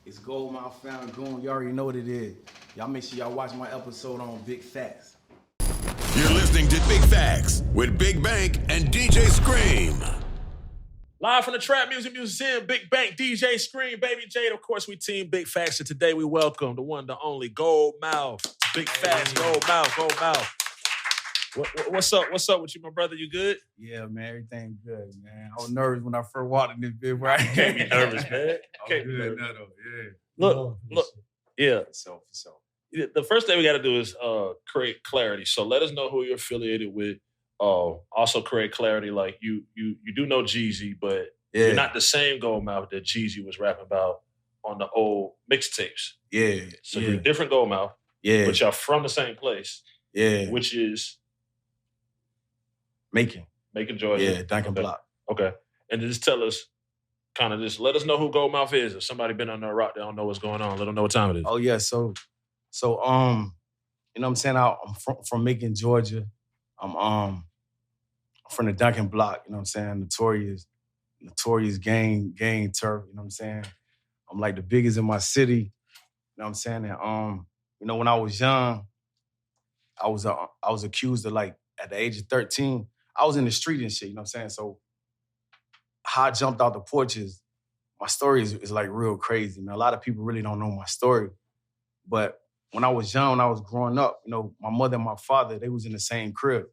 It's GoldMouf Found Goon. You already know what it is. Y'all make sure y'all watch my episode on Big Facts. You're listening to Big Facts with Big Bank and DJ Scream. Live from the Trap Music Museum, Big Bank, DJ Scream, Baby Jade. Of course, we team Big Facts. And today we welcome the one, the only GoldMouf. Big Facts, GoldMouf. What's up? What's up with you, my brother? You good? Yeah, man, everything good, man. I was nervous when I first walked in this bit, right? Can't be nervous, man. I'm good now, though, yeah. Look, yeah. For sure. The first thing we got to do is create clarity. So let us know who you're affiliated with. Also create clarity. Like you do know Jeezy, but you're not the same GoldMouf that Jeezy was rapping about on the old mixtapes. Yeah. So you're a different GoldMouf. Yeah. But y'all from the same place. Yeah. Which is Macon, Georgia. Yeah, Duncan Block. Okay. And just tell us, kind of just let us know who GoldMouf is. If somebody been on the rock, they don't know what's going on. Let them know what time it is. Oh yeah, so you know what I'm saying? I'm from Macon, Georgia. I'm from the Duncan Block, you know what I'm saying? Notorious gang turf, you know what I'm saying? I'm like the biggest in my city, you know what I'm saying? And you know, when I was young, I was accused of, like, at the age of 13, I was in the street and shit, you know what I'm saying? So how I jumped out the porch is, my story is like real crazy, man. A lot of people really don't know my story. But when I was young, when I was growing up, you know, my mother and my father, they was in the same crib.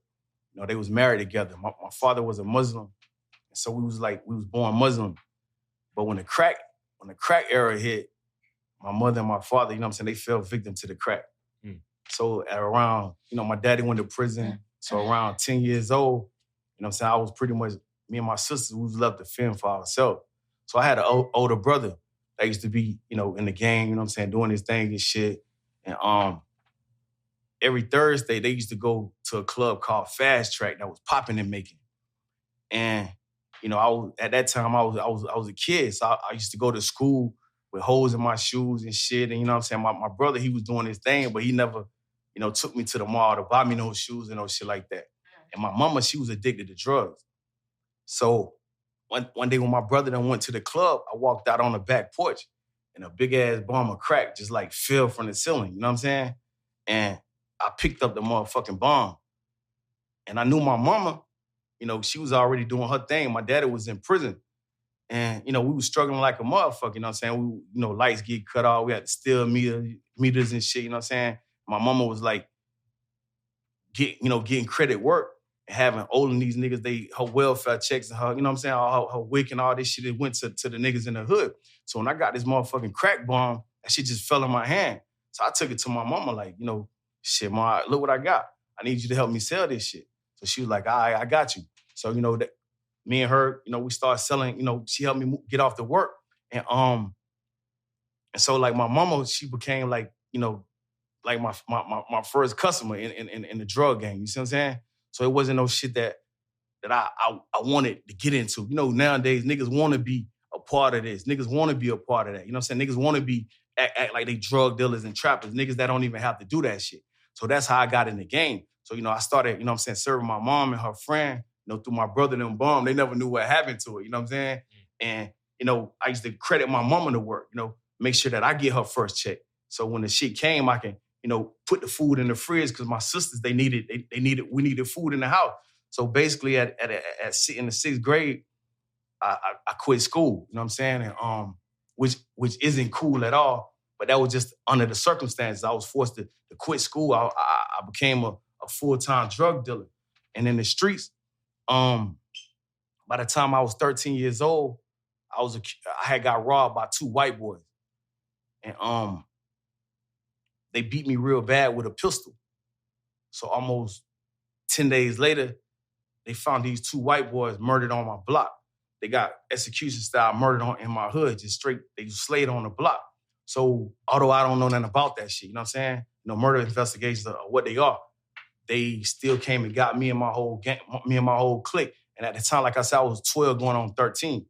You know, they was married together. My father was a Muslim. And so we was born Muslim. But when the crack era hit, my mother and my father, you know what I'm saying, they fell victim to the crack. So at around, you know, my daddy went to prison. So around 10 years old, you know what I'm saying, I was pretty much, me and my sisters, we was left to fend for ourselves. So I had an older brother that used to be, you know, in the gang, you know what I'm saying, doing his thing and shit. And every Thursday, they used to go to a club called Fast Track that was popping and making. And, you know, at that time, I was a kid, so I used to go to school with holes in my shoes and shit. And, you know what I'm saying, my brother, he was doing his thing, but he never, you know, took me to the mall to buy me no shoes and no shit like that. And my mama, she was addicted to drugs. So one day when my brother then went to the club, I walked out on the back porch and a big-ass bomb of crack just, like, fell from the ceiling, you know what I'm saying? And I picked up the motherfucking bomb. And I knew my mama, you know, she was already doing her thing. My daddy was in prison. And, you know, we was struggling like a motherfucker, you know what I'm saying? We, you know, lights get cut off. We had to steal meters and shit, you know what I'm saying? My mama was like, getting credit work and having holding these niggas, her welfare checks and her, you know what I'm saying, all her WIC and all this shit, it went to the niggas in the hood. So when I got this motherfucking crack bomb, that shit just fell in my hand. So I took it to my mama like, you know, shit, ma, look what I got. I need you to help me sell this shit. So she was like, all right, I got you. So, you know, me and her, you know, we started selling, you know, she helped me get off the work. And so like my mama, she became like, you know, like my first customer in the drug game. You see what I'm saying? So it wasn't no shit that I wanted to get into. You know, nowadays niggas want to be a part of this. Niggas want to be a part of that. You know what I'm saying? Niggas want to be act like they drug dealers and trappers. Niggas that don't even have to do that shit. So that's how I got in the game. So, you know, I started, you know what I'm saying, serving my mom and her friend, you know, through my brother and them bomb. They never knew what happened to it. You know what I'm saying? And, you know, I used to credit my mama to work, you know, make sure that I get her first check. So when the shit came, I can, you know, put the food in the fridge because my sisters, we needed food in the house. So basically in the 6th grade, I quit school, you know what I'm saying? And which isn't cool at all, but that was just under the circumstances. I was forced to quit school. I became a full-time drug dealer. And in the streets, by the time I was 13 years old, I had got robbed by 2 white boys. And they beat me real bad with a pistol. So almost 10 days later, they found these 2 white boys murdered on my block. They got execution style murdered in my hood, just straight, they just slayed on the block. So although I don't know nothing about that shit, you know what I'm saying? You know, murder investigations are what they are. They still came and got me and my whole gang, me and my whole clique. And at the time, like I said, I was 12 going on 13.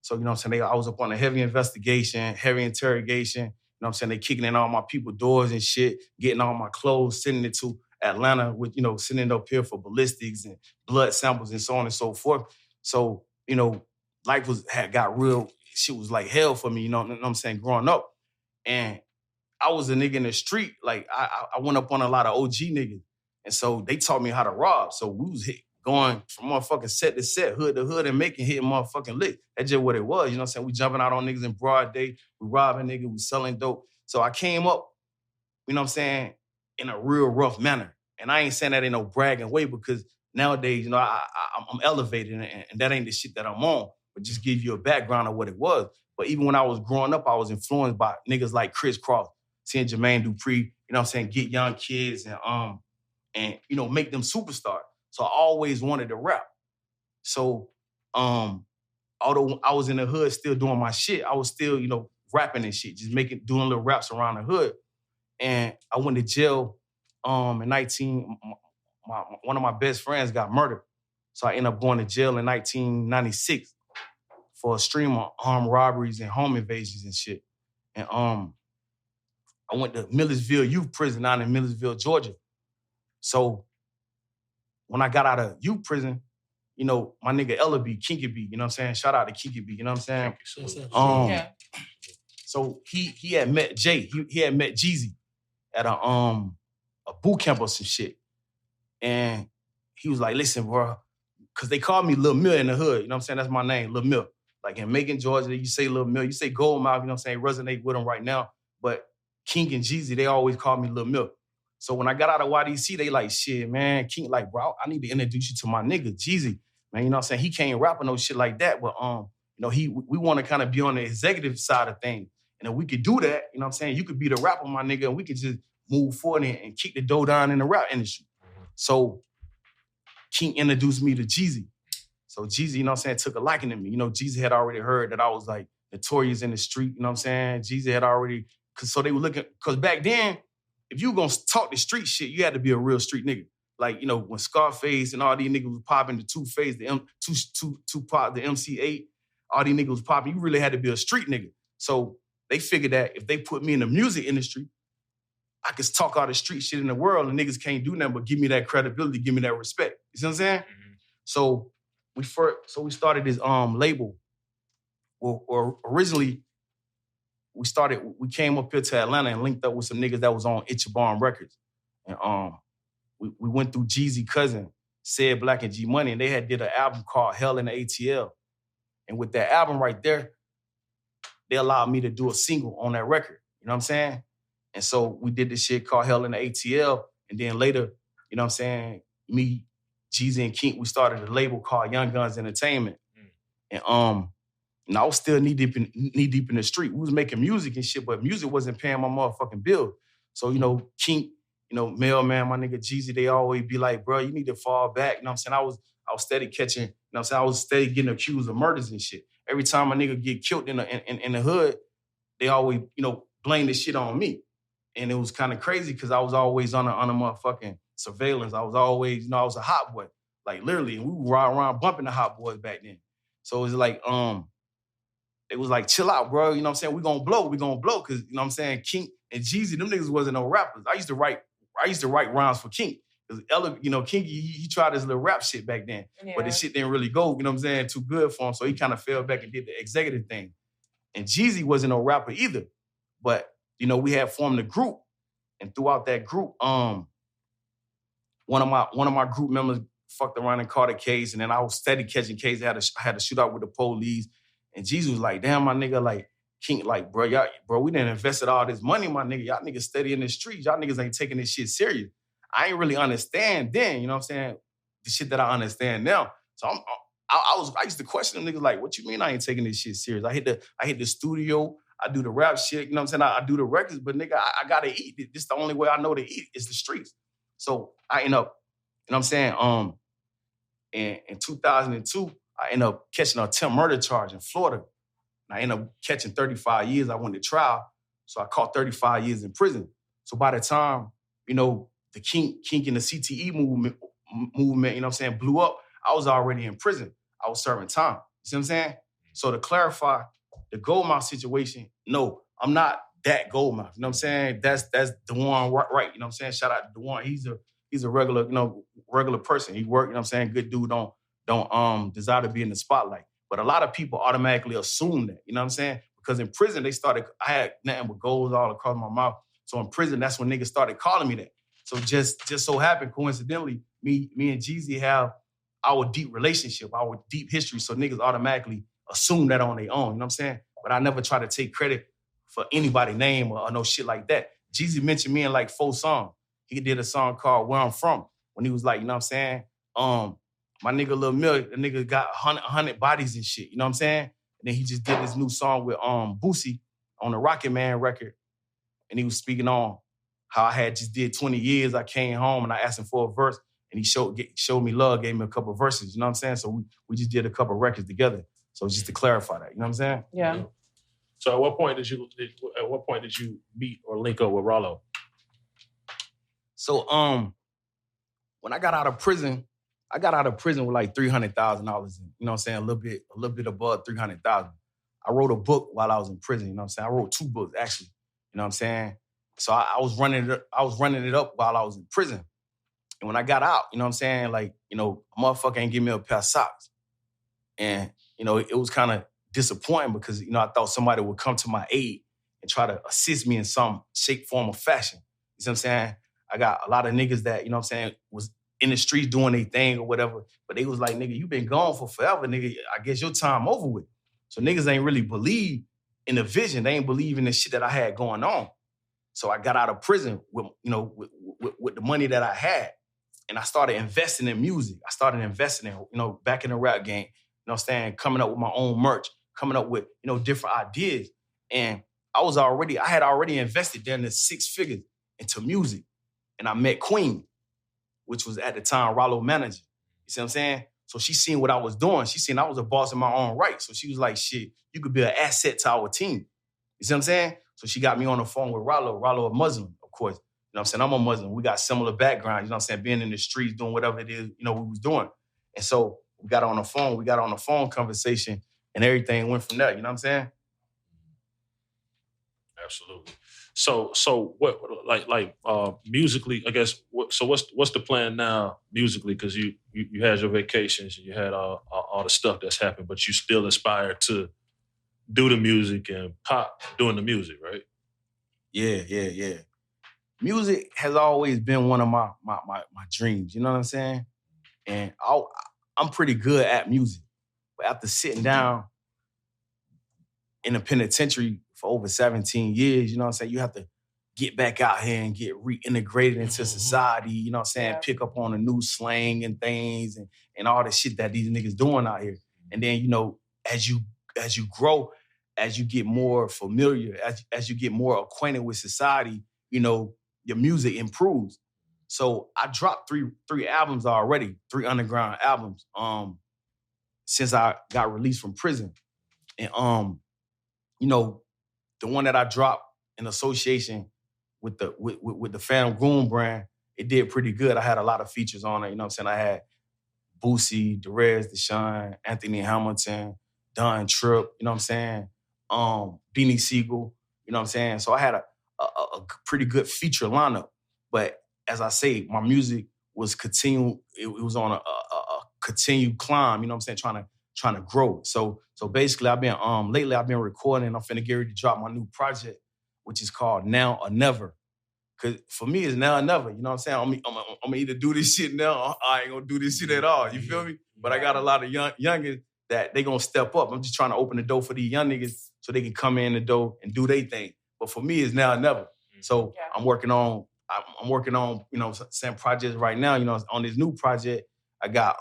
So, you know what I'm saying? I was up on a heavy investigation, heavy interrogation. You know what I'm saying? They kicking in all my people's doors and shit, getting all my clothes, sending it to Atlanta with, you know, sending it up here for ballistics and blood samples and so on and so forth. So, you know, life got real, shit was like hell for me, you know what I'm saying, growing up. And I was a nigga in the street. Like, I went up on a lot of OG niggas. And so they taught me how to rob. So we was going from motherfucking set to set, hood to hood, and hitting motherfucking lick. That's just what it was. You know what I'm saying? We jumping out on niggas in broad day. We robbing niggas. We selling dope. So I came up, you know what I'm saying, in a real rough manner. And I ain't saying that in no bragging way because nowadays, you know, I'm elevated and that ain't the shit that I'm on. But just give you a background of what it was. But even when I was growing up, I was influenced by niggas like Chris Cross, seeing Jermaine Dupri, you know what I'm saying, get young kids and you know, make them superstars. So I always wanted to rap. So although I was in the hood still doing my shit, I was still, you know, rapping and shit, just doing little raps around the hood. And I went to jail in 19, one of my best friends got murdered. So I ended up going to jail in 1996 for a stream of armed robberies and home invasions and shit. And I went to Millersville Youth Prison down in Millersville, Georgia. So when I got out of youth prison, you know, my nigga Ella B, Kinky B, you know what I'm saying? Shout out to Kinky B, you know what I'm saying? So he had met Jay, he had met Jeezy at a boot camp or some shit. And he was like, listen, bro, because they called me Lil Mill in the hood, you know what I'm saying? That's my name, Lil Mill. Like in Macon, Georgia, you say Lil Mill, you say GoldMouf, you know what I'm saying? Resonate with them right now. But King and Jeezy, they always call me Lil Mill. So when I got out of YDC, they like, shit, man, King, like, bro, I need to introduce you to my nigga, Jeezy. Man, you know what I'm saying? He can't rap or no shit like that, but, you know, we want to kind of be on the executive side of things. And if we could do that, you know what I'm saying? You could be the rapper, my nigga, and we could just move forward and kick the dough down in the rap industry. So King introduced me to Jeezy. So Jeezy, you know what I'm saying, took a liking to me. You know, Jeezy had already heard that I was like notorious in the street, you know what I'm saying? Jeezy had already, so they were looking, because back then, if you were going to talk the street shit, you had to be a real street nigga. Like, you know, when Scarface and all these niggas was popping, the Two-Face, Tupac, the MC8, all these niggas was popping, you really had to be a street nigga. So they figured that if they put me in the music industry, I could talk all the street shit in the world and niggas can't do nothing but give me that credibility, give me that respect. You see what I'm saying? Mm-hmm. So we started this label. Well, originally, we came up here to Atlanta and linked up with some niggas that was on Itchabon Records. And we went through Jeezy cousin, Said Black and G Money, and they had did an album called Hell in the ATL. And with that album right there, they allowed me to do a single on that record. You know what I'm saying? And so we did this shit called Hell in the ATL. And then later, you know what I'm saying, me, Jeezy, and King, we started a label called Young Guns Entertainment. And I was still knee deep in the street. We was making music and shit, but music wasn't paying my motherfucking bills. So, you know, King, you know, Mailman, my nigga Jeezy, they always be like, bro, you need to fall back. You know what I'm saying? I was steady catching, you know what I'm saying? I was steady getting accused of murders and shit. Every time a nigga get killed in the hood, they always, you know, blame this shit on me. And it was kind of crazy because I was always on a motherfucking surveillance. I was always, you know, I was a hot boy. Like literally, and we would ride around bumping the hot boys back then. So it was like, it was like, chill out, bro. You know what I'm saying? We gonna blow. Cause you know what I'm saying? King and Jeezy, them niggas wasn't no rappers. I used to write rhymes for King. Cause Ella, you know, King, he tried his little rap shit back then. Yeah. But the shit didn't really go, you know what I'm saying, too good for him. So he kind of fell back and did the executive thing. And Jeezy wasn't no rapper either. But, you know, we had formed a group. And throughout that group, one of my group members fucked around and caught a case. And then I was steady catching cases. I had to shoot out with the police. And Jeezy was like, damn, my nigga, like, King, like, bro, we done invested all this money, my nigga. Y'all niggas steady in the streets. Y'all niggas ain't taking this shit serious. I ain't really understand then, you know what I'm saying? The shit that I understand now. So I used to question them niggas like, what you mean I ain't taking this shit serious? I hit the studio, I do the rap shit, you know what I'm saying? I do the records, but nigga, I gotta eat. This is the only way I know to eat is the streets. So I end up, you know what I'm saying? In 2002, I ended up catching an attempt murder charge in Florida. And I ended up catching 35 years. I went to trial. So I caught 35 years in prison. So by the time, you know, the kink in the CTE movement, you know what I'm saying, blew up, I was already in prison. I was serving time. You see what I'm saying? So to clarify the GoldMouf situation, no, I'm not that GoldMouf. You know what I'm saying? That's Dewan right. You know what I'm saying? Shout out to Dewan. He's a regular, you know, regular person. He work, you know what I'm saying? Good dude, don't desire to be in the spotlight. But a lot of people automatically assume that, you know what I'm saying? because in prison, I had nothing but goals all across my mouth. So in prison, that's when niggas started calling me that. So just so happened, coincidentally, me and Jeezy have our deep relationship, our deep history. So niggas automatically assume that on their own, you know what I'm saying? But I never try to take credit for anybody's name or no shit like that. Jeezy mentioned me in like 4 songs. He did a song called Where I'm From when he was like, you know what I'm saying? My nigga Lil Mill, the nigga got 100 bodies and shit, you know what I'm saying? And then he just did this new song with Boosie on the Rocket Man record. And he was speaking on how I had just did 20 years. I came home and I asked him for a verse and he showed me love, gave me a couple of verses, you know what I'm saying? So we just did a couple of records together. So just to clarify that, you know what I'm saying? Yeah. So at what point did you meet or link up with Rollo? So when I got out of prison with like $300,000, you know what I'm saying? A little bit above $300,000. I wrote a book while I was in prison, you know what I'm saying? I wrote 2 books actually, you know what I'm saying? So I was running it up while I was in prison. And when I got out, you know what I'm saying? Like, you know, a motherfucker ain't give me a pair of socks. And, you know, it was kind of disappointing because, you know, I thought somebody would come to my aid and try to assist me in some shape, form, or fashion. You know what I'm saying? I got a lot of niggas that, you know what I'm saying, was in the streets doing their thing or whatever. But they was like, nigga, you been gone for forever, nigga. I guess your time over with. So niggas ain't really believe in the vision. They ain't believe in the shit that I had going on. So I got out of prison with, you know, with the money that I had. And I started investing in music. I started investing in, you know, back in the rap game, you know what I'm saying, coming up with my own merch, coming up with, you know, different ideas. And I had already invested there in the 6 figures into music. And I met Queen, which was at the time Rollo manager. You see what I'm saying? So she seen what I was doing. She seen I was a boss in my own right. So she was like, shit, you could be an asset to our team. You see what I'm saying? So she got me on the phone with Rollo. Rollo a Muslim, of course. You know what I'm saying? I'm a Muslim. We got similar backgrounds, you know what I'm saying? Being in the streets, doing whatever it is, you know, we was doing. And so we got on the phone conversation and everything went from there, you know what I'm saying? Absolutely. So what like musically, I guess, what's the plan now musically? Because you had your vacations and you had all the stuff that's happened, but you still aspire to do the music and pop doing the music, right? Yeah. Music has always been one of my dreams, you know what I'm saying? And I'm pretty good at music. But after sitting down in a penitentiary for over 17 years, you know what I'm saying? You have to get back out here and get reintegrated into society, you know what I'm saying? Yeah. Pick up on the new slang and things and all the shit that these niggas doing out here. And then, you know, as you grow, as you get more familiar, as you get more acquainted with society, you know, your music improves. So I dropped three albums already, 3 underground albums, since I got released from prison. And you know, the one that I dropped in association with the Phantom Goon brand, it did pretty good. I had a lot of features on it, you know what I'm saying? I had Boosie, Derez, Deshaun, Anthony Hamilton, Don Tripp, you know what I'm saying? Beanie Siegel, you know what I'm saying? So I had a pretty good feature lineup. But as I say, my music was it was on a continued climb, you know what I'm saying? Trying to grow. So basically lately I've been recording and I'm finna get ready to drop my new project, which is called Now or Never. Cause for me it's now or never, you know what I'm saying? I'm gonna either do this shit now or I ain't gonna do this shit at all, you feel me? But I got a lot of youngins that they gonna step up. I'm just trying to open the door for these young niggas so they can come in the door and do their thing. But for me, it's now or never. So I'm working on, you know, some projects right now. You know, on this new project, I got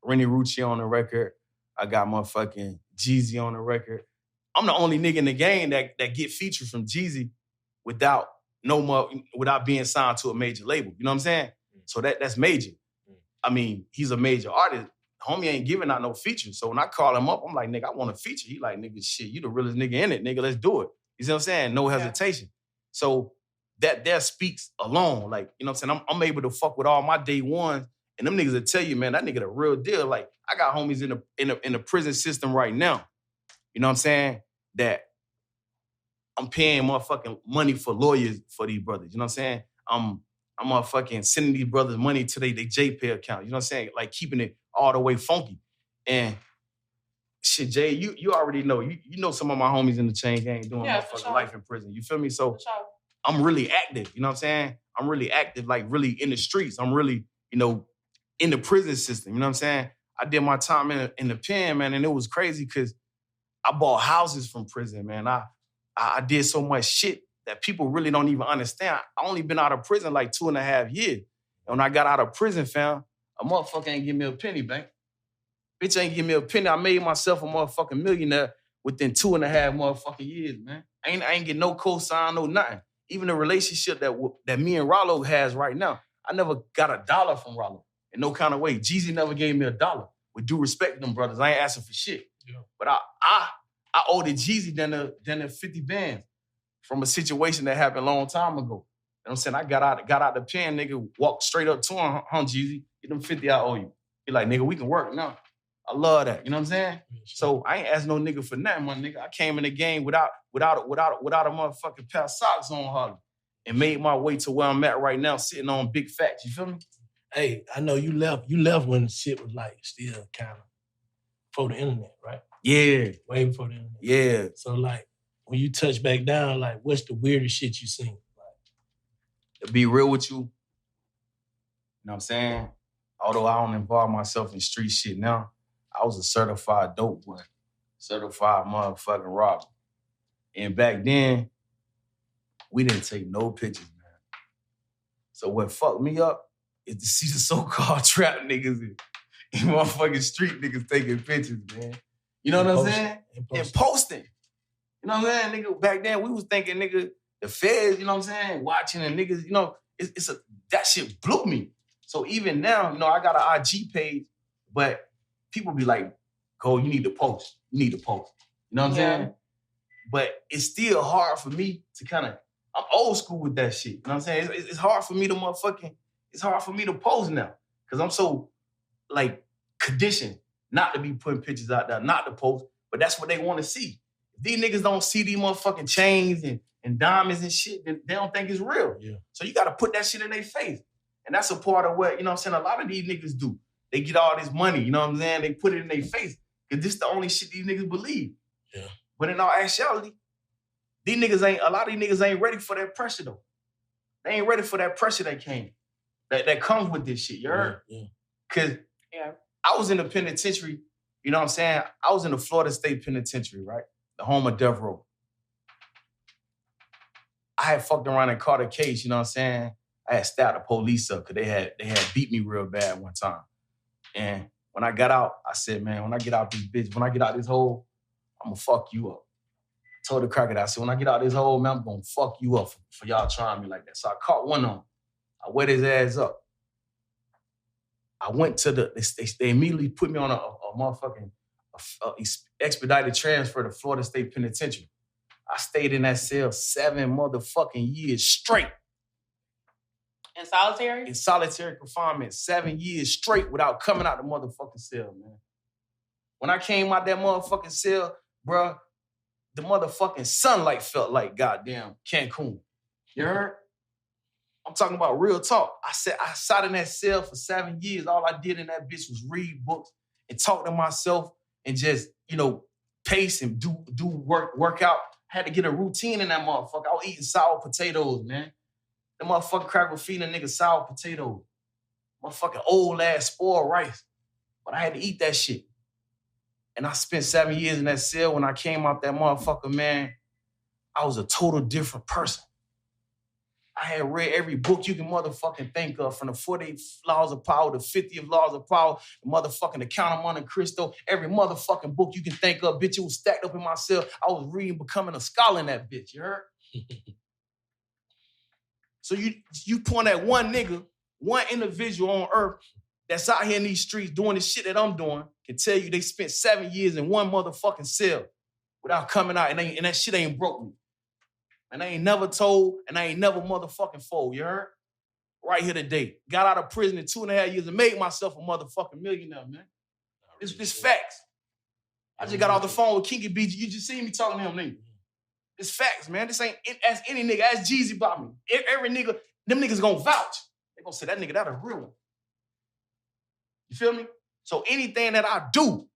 Rennie Rucci on the record. I got motherfucking Jeezy on the record. I'm the only nigga in the game that get features from Jeezy without being signed to a major label. You know what I'm saying? So that's major. I mean, he's a major artist. Homie ain't giving out no features. So when I call him up, I'm like, nigga, I want a feature. He like, nigga, shit, you the realest nigga in it, nigga, let's do it. You see what I'm saying? No hesitation. So that speaks alone. Like, you know what I'm saying? I'm able to fuck with all my day ones, and them niggas will tell you, man, that nigga the real deal. Like, I got homies in the prison system right now. You know what I'm saying? That I'm paying motherfucking money for lawyers for these brothers. You know what I'm saying? I'm motherfucking sending these brothers money to their JPay account. You know what I'm saying? Like keeping it all the way funky. And Shit, Jay, you already know. You know some of my homies in the chain gang doing motherfucking life in prison. You feel me? So I'm really active. You know what I'm saying? I'm really active, like really in the streets. I'm really, you know, in the prison system. You know what I'm saying? I did my time in the pen, man, and it was crazy because I bought houses from prison, man. I did so much shit that people really don't even understand. I only been out of prison like 2.5 years. And when I got out of prison, fam, a motherfucker ain't give me a penny, bank. Bitch ain't give me a penny. I made myself a motherfucking millionaire within 2.5 motherfucking years, man. I ain't get no cosign, no nothing. Even the relationship that me and Rollo has right now, I never got $1 from Rollo in no kind of way. Jeezy never gave me $1. With due respect to them brothers, I ain't asking for shit. Yeah. But I owed Jeezy than the 50 bands from a situation that happened a long time ago. You know what I'm saying? I got out the pen, nigga, walked straight up to him, Jeezy, get them 50 I owe you. He like, nigga, we can work now. I love that. You know what I'm saying? Yeah, sure. So I ain't asked no nigga for nothing, my nigga. I came in the game without a motherfucking pair of socks on, Harley, and made my way to where I'm at right now, sitting on big facts. You feel me? Hey, I know you left when shit was like still kind of before the internet, right? Yeah. Way before the internet. Yeah. So like when you touch back down, like what's the weirdest shit you seen? Like, to be real with you, you know what I'm saying? Although I don't involve myself in street shit now, I was a certified dope boy, certified motherfucking robber. And back then, we didn't take no pictures, man. So what fucked me up is to see the so-called trap niggas and motherfucking street niggas taking pictures, man. You know what I'm saying? And posting. You know what I'm saying? Nigga, back then we was thinking, nigga, the feds, you know what I'm saying? Watching and niggas, you know, that shit blew me. So even now, you know, I got an IG page, but people be like, Cole, you need to post. You need to post. You know what I'm saying? But it's still hard for me to kind of, I'm old school with that shit. You know what I'm saying? It's hard for me to it's hard for me to post now. Because I'm so, like, conditioned not to be putting pictures out there, not to post, but that's what they want to see. If these niggas don't see these motherfucking chains and diamonds and shit, then they don't think it's real. Yeah. So you got to put that shit in their face. And that's a part of what, you know what I'm saying, a lot of these niggas do. They get all this money, you know what I'm saying? They put it in their face because this is the only shit these niggas believe. Yeah. But in all actuality, a lot of these niggas ain't ready for that pressure though. They ain't ready for that pressure that comes with this shit, you heard? Yeah. Cause I was in the penitentiary, you know what I'm saying? I was in the Florida State Penitentiary, right? The home of death row. I had fucked around and caught a case, you know what I'm saying? I had stabbed the police up because they had beat me real bad one time. And when I got out, I said, man, when I get out this hole, I'm gonna fuck you up. I told the cracker, I said, when I get out this hole, man, I'm gonna fuck you up for y'all trying me like that. So I caught one on him. I wet his ass up. I went to they immediately put me on a motherfucking expedited transfer to Florida State Penitentiary. I stayed in that cell 7 motherfucking years straight. In solitary? In solitary confinement, 7 years straight without coming out the motherfucking cell, man. When I came out that motherfucking cell, bruh, the motherfucking sunlight felt like goddamn Cancun. You heard? I'm talking about real talk. I sat in that cell for 7 years. All I did in that bitch was read books and talk to myself and just, you know, pace and do workout. I had to get a routine in that motherfucker. I was eating sour potatoes, man. The motherfucking crack was feeding a nigga sour potatoes. Motherfucking old ass spoiled rice. But I had to eat that shit. And I spent 7 years in that cell. When I came out that motherfucker, man, I was a total different person. I had read every book you can motherfucking think of, from the 48 Laws of Power, the 50th Laws of Power, the motherfucking Account of Monte Cristo, every motherfucking book you can think of, bitch, it was stacked up in my cell. I was reading, becoming a scholar in that bitch, you heard? So you point at one nigga, one individual on earth that's out here in these streets doing the shit that I'm doing, can tell you they spent 7 years in one motherfucking cell without coming out, and that shit ain't broke me. And I ain't never told, and I ain't never motherfucking fold, you heard? Right here today. Got out of prison in 2.5 years and made myself a motherfucking millionaire, man. It's facts. I just got off the phone with Kinky B. You just seen me talking to him, nigga. It's facts, man. This ain't, ask any nigga, ask Jeezy about me. Every nigga, them niggas gonna vouch. They gonna say, that nigga, that a real one. You feel me? So anything that I do,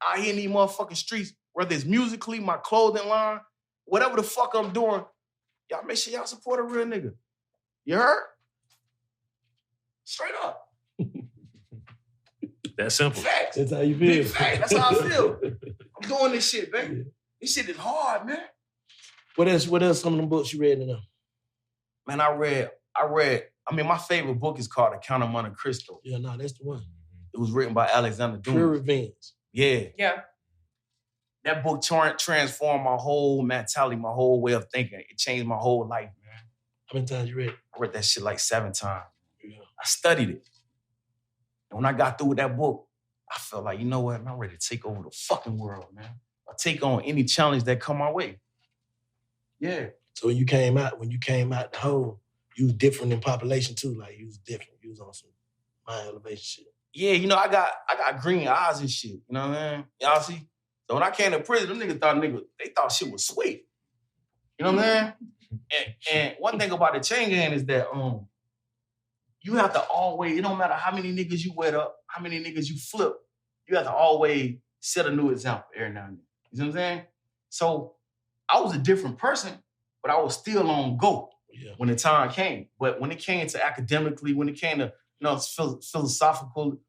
out here in these motherfucking streets, whether it's musically, my clothing line, whatever the fuck I'm doing, y'all make sure y'all support a real nigga. You heard? Straight up. That simple. Facts. That's how you feel. Big fact. That's how I feel. I'm doing this shit, baby. This shit is hard, man. What else some of them books you read in there? Man, I read, my favorite book is called The Count of Monte Cristo. Yeah, no, that's the one. It was written by Alexander Dumas. Pure Revenge. Yeah. Yeah. That book transformed my whole mentality, my whole way of thinking. It changed my whole life, man. How many times you read it? I read that shit like 7 times. Yeah. I studied it. And when I got through with that book, I felt like, you know what, man, I'm ready to take over the fucking world, man. I take on any challenge that come my way. Yeah. So when you came out the hole, you was different in population too. Like you was different. You was on some mind elevation shit. Yeah, you know, I got green eyes and shit. You know what I mean? Y'all see? So when I came to prison, them niggas they thought shit was sweet. You know what I mean? And one thing about the chain gang is that you have to always, it don't matter how many niggas you wet up, how many niggas you flip, you have to always set a new example every now and then. You know what I'm saying? So I was a different person, but I was still on go when the time came. But when it came to academically, when it came to philosophical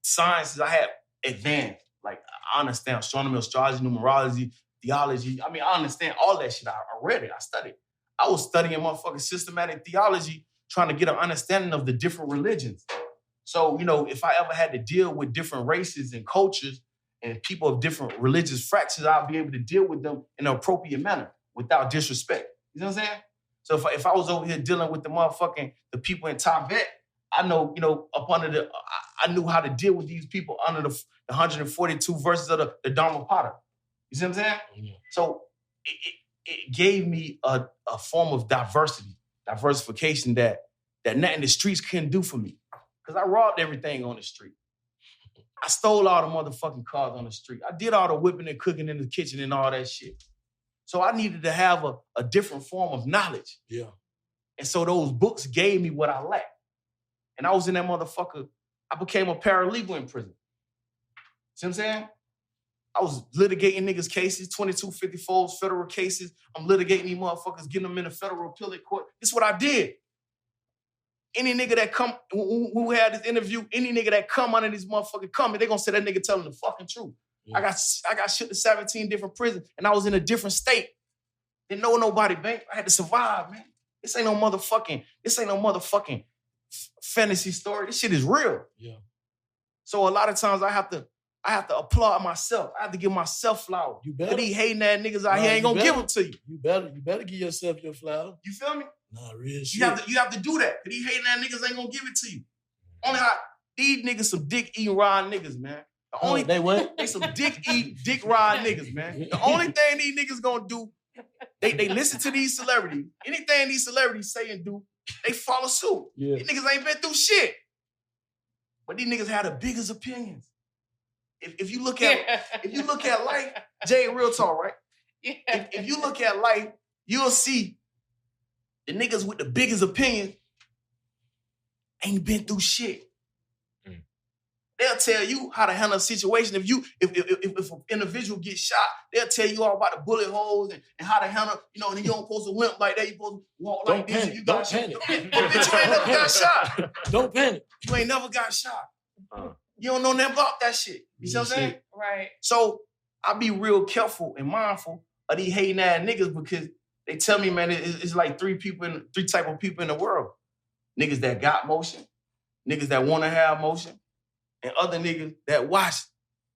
sciences, I had advanced. Like I understand astronomy, astrology, numerology, theology. I mean, I understand all that shit. I read it. I studied. I was studying motherfucking systematic theology, trying to get an understanding of the different religions. So, you know, if I ever had to deal with different races and cultures and people of different religious fractures, I'll be able to deal with them in an appropriate manner without disrespect. You know what I'm saying? So if I was over here dealing with the people in Tibet, I know, you know, I knew how to deal with these people under the 142 verses of the Dhammapada. You see what I'm saying? Yeah. So it gave me a form of diversification that nothing the streets couldn't do for me. Because I robbed everything on the street. I stole all the motherfucking cars on the street. I did all the whipping and cooking in the kitchen and all that shit. So I needed to have a different form of knowledge. Yeah. And so those books gave me what I lacked. And I was in that motherfucker. I became a paralegal in prison. See what I'm saying? I was litigating niggas' cases, 2254s, federal cases. I'm litigating these motherfuckers, getting them in a federal appellate court. This is what I did. Any nigga that come, who had this interview, any nigga that come under this motherfucking comment, they gonna say that nigga telling the fucking truth. Yeah. I got shipped to 17 different prisons, and I was in a different state. Didn't know nobody, bank. I had to survive, man. This ain't no motherfucking fantasy story. This shit is real. Yeah. So a lot of times I have to applaud myself. I have to give myself flowers. You better. But these hating ass niggas out here ain't gonna give them to you. You better give yourself your flowers. You feel me? Nah, real shit. You have to do that. Cause these hating ass niggas ain't gonna give it to you. Only how these niggas some dick eating ride niggas, man. The only they what? They some dick ride niggas, man. The only thing these niggas gonna do, they listen to these celebrities. Anything these celebrities say and do, they follow suit. Yeah. These niggas ain't been through shit. But these niggas have the biggest opinions. If you look at life, Jay, real talk, right? Yeah. If you look at life, you'll see the niggas with the biggest opinions ain't been through shit. They'll tell you how to handle a situation. If an individual gets shot, they'll tell you all about the bullet holes and how to handle, you know, and you don't supposed to limp like that. You supposed to walk like this. You got shot. But bitch, you ain't never got shot. Don't panic. You ain't never got shot. You don't know nothing about that shit. You see what I'm saying? Right. So I be real careful and mindful of these hating ass niggas because they tell me, man, it's like three type of people in the world. Niggas that got motion, niggas that want to have motion, and other niggas that watch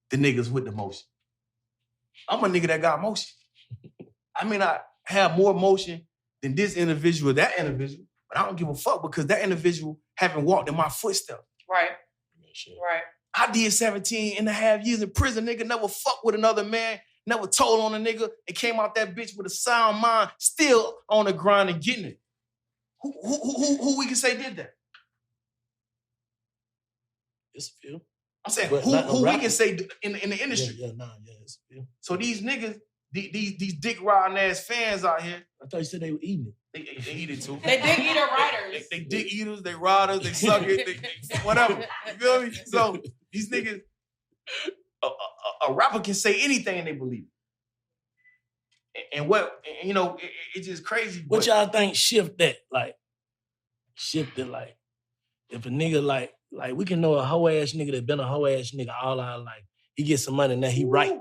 the niggas with the motion. I'm a nigga that got motion. I mean, I have more motion than this individual or that individual, but I don't give a fuck because that individual haven't walked in my footsteps. Right. Right. I did 17 and a half years in prison, nigga, never fucked with another man, never told on a nigga, and came out that bitch with a sound mind, still on the grind and getting it. Who we can say did that? It's a few. I'm saying But who we can say in the industry. It's a few. So these niggas, these dick riding ass fans out here. I thought you said they were eating it. They eat it too. They dick eater riders. They dick eaters, they riders, they suck it, they whatever. You feel me? So these niggas, a rapper can say anything and they believe it. And what, you know, it's just crazy. What y'all think shifted, like, if a nigga, like we can know a hoe-ass nigga that been a hoe-ass nigga all our life. He gets some money, now he right.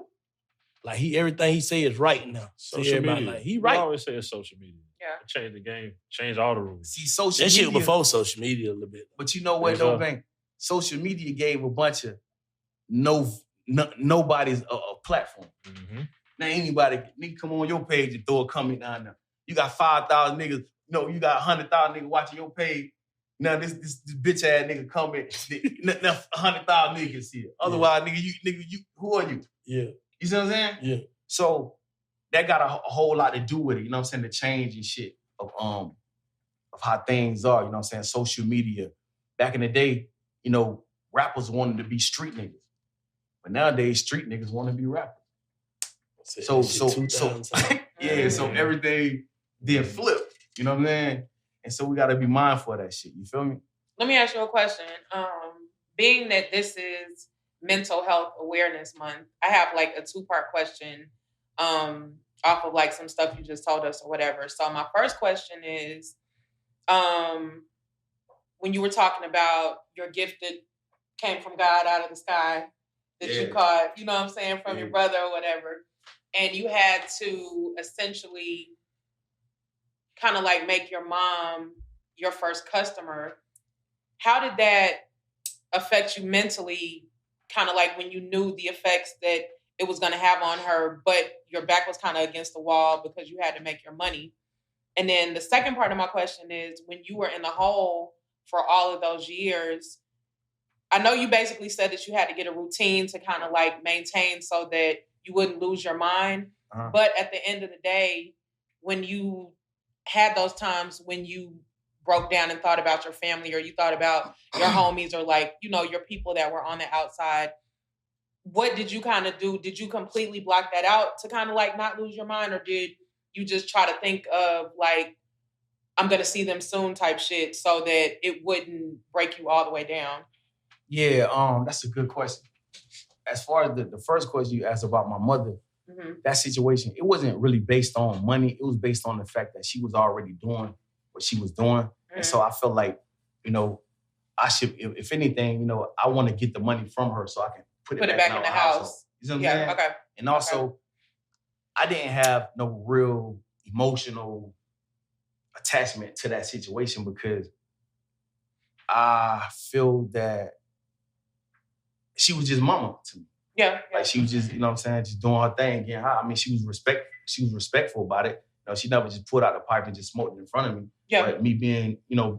Like, everything he say is right now. Social media. Like, he right. I always say it's social media. Yeah. Change the game. Change all the rules. See, social media. That shit before social media a little bit. But you know what, though, man? Social media gave a bunch of nobody's a platform. Mm-hmm. Now anybody, nigga, come on your page and throw a comment down there. You got 5,000 niggas. No, you got 100,000 niggas watching your page. Now this bitch ass nigga comment. Now 100,000 niggas see it. Otherwise, nigga, you, who are you? Yeah. You see what I'm saying? Yeah. So that got a whole lot to do with it. You know what I'm saying? The change and shit of how things are. You know what I'm saying? Social media. Back in the day, you know, rappers wanted to be street niggas, but nowadays street niggas want to be rappers. So yeah. So everything did flip. You know what I mean? And so we got to be mindful of that shit. You feel me? Let me ask you a question. Being that this is Mental Health Awareness Month, I have like a 2-part question off of like some stuff you just told us or whatever. So my first question is, when you were talking about your gift that came from God out of the sky, that you caught, you know what I'm saying, from your brother or whatever, and you had to essentially kind of like make your mom your first customer, how did that affect you mentally, kind of like when you knew the effects that it was going to have on her, but your back was kind of against the wall because you had to make your money? And then the second part of my question is, when you were in the hole for all of those years, I know you basically said that you had to get a routine to kind of like maintain so that you wouldn't lose your mind. Uh-huh. But at the end of the day, when you had those times when you broke down and thought about your family, or you thought about your homies, or like, you know, your people that were on the outside, what did you kind of do? Did you completely block that out to kind of like not lose your mind? Or did you just try to think of like, I'm going to see them soon type shit so that it wouldn't break you all the way down? Yeah, that's a good question. As far as the first question you asked about my mother, that situation, it wasn't really based on money. It was based on the fact that she was already doing what she was doing. And so I felt like, you know, I should, if anything, you know, I want to get the money from her so I can put it back in the house. You know what I'm saying? Okay. And also, I didn't have no real emotional attachment to that situation because I feel that she was just mama to me. Yeah. Like she was just, you know what I'm saying, just doing her thing, getting high. I mean, she was respectful about it. You know, she never just pulled out the pipe and just smoked it in front of me. Yeah. But me being a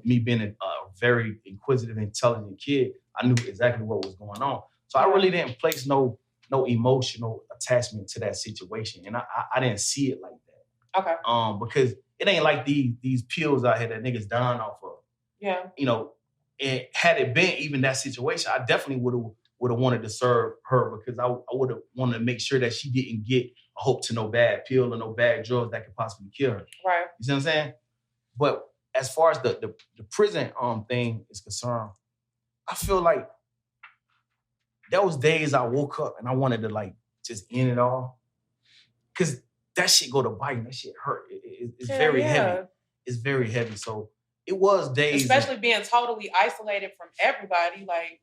very inquisitive, intelligent kid, I knew exactly what was going on. So I really didn't place no emotional attachment to that situation. And I didn't see it like that. Okay. Because it ain't like these pills out here that niggas dying off of. Yeah. You know, and had it been even that situation, I definitely would have wanted to serve her because I would have wanted to make sure that she didn't get a hope to no bad pill or no bad drugs that could possibly kill her. Right. You see what I'm saying? But as far as the prison thing is concerned, I feel like there was days I woke up and I wanted to like just end it all. Cause that shit go to biting, that shit hurt. It's very heavy. It's very heavy. So it was days. Especially being totally isolated from everybody, like.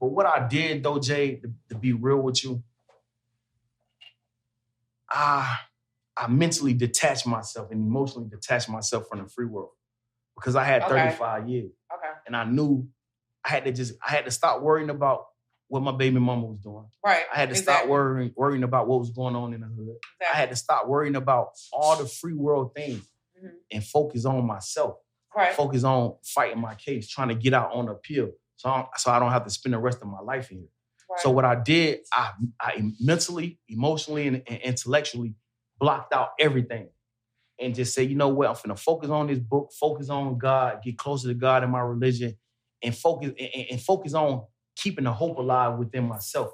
But what I did though, Jay, to be real with you, I mentally detached myself and emotionally detached myself from the free world because I had 35 years. Okay. And I knew I had to stop worrying about what my baby mama was doing. Right. I had to stop worrying about what was going on in the hood. Exactly. I had to stop worrying about all the free world things and focus on myself. Right. Focus on fighting my case, trying to get out on appeal. So I don't have to spend the rest of my life here. Right. So what I did, I mentally, emotionally, and intellectually blocked out everything and just say, you know what, I'm finna focus on this book, focus on God, get closer to God in my religion, and focus on keeping the hope alive within myself.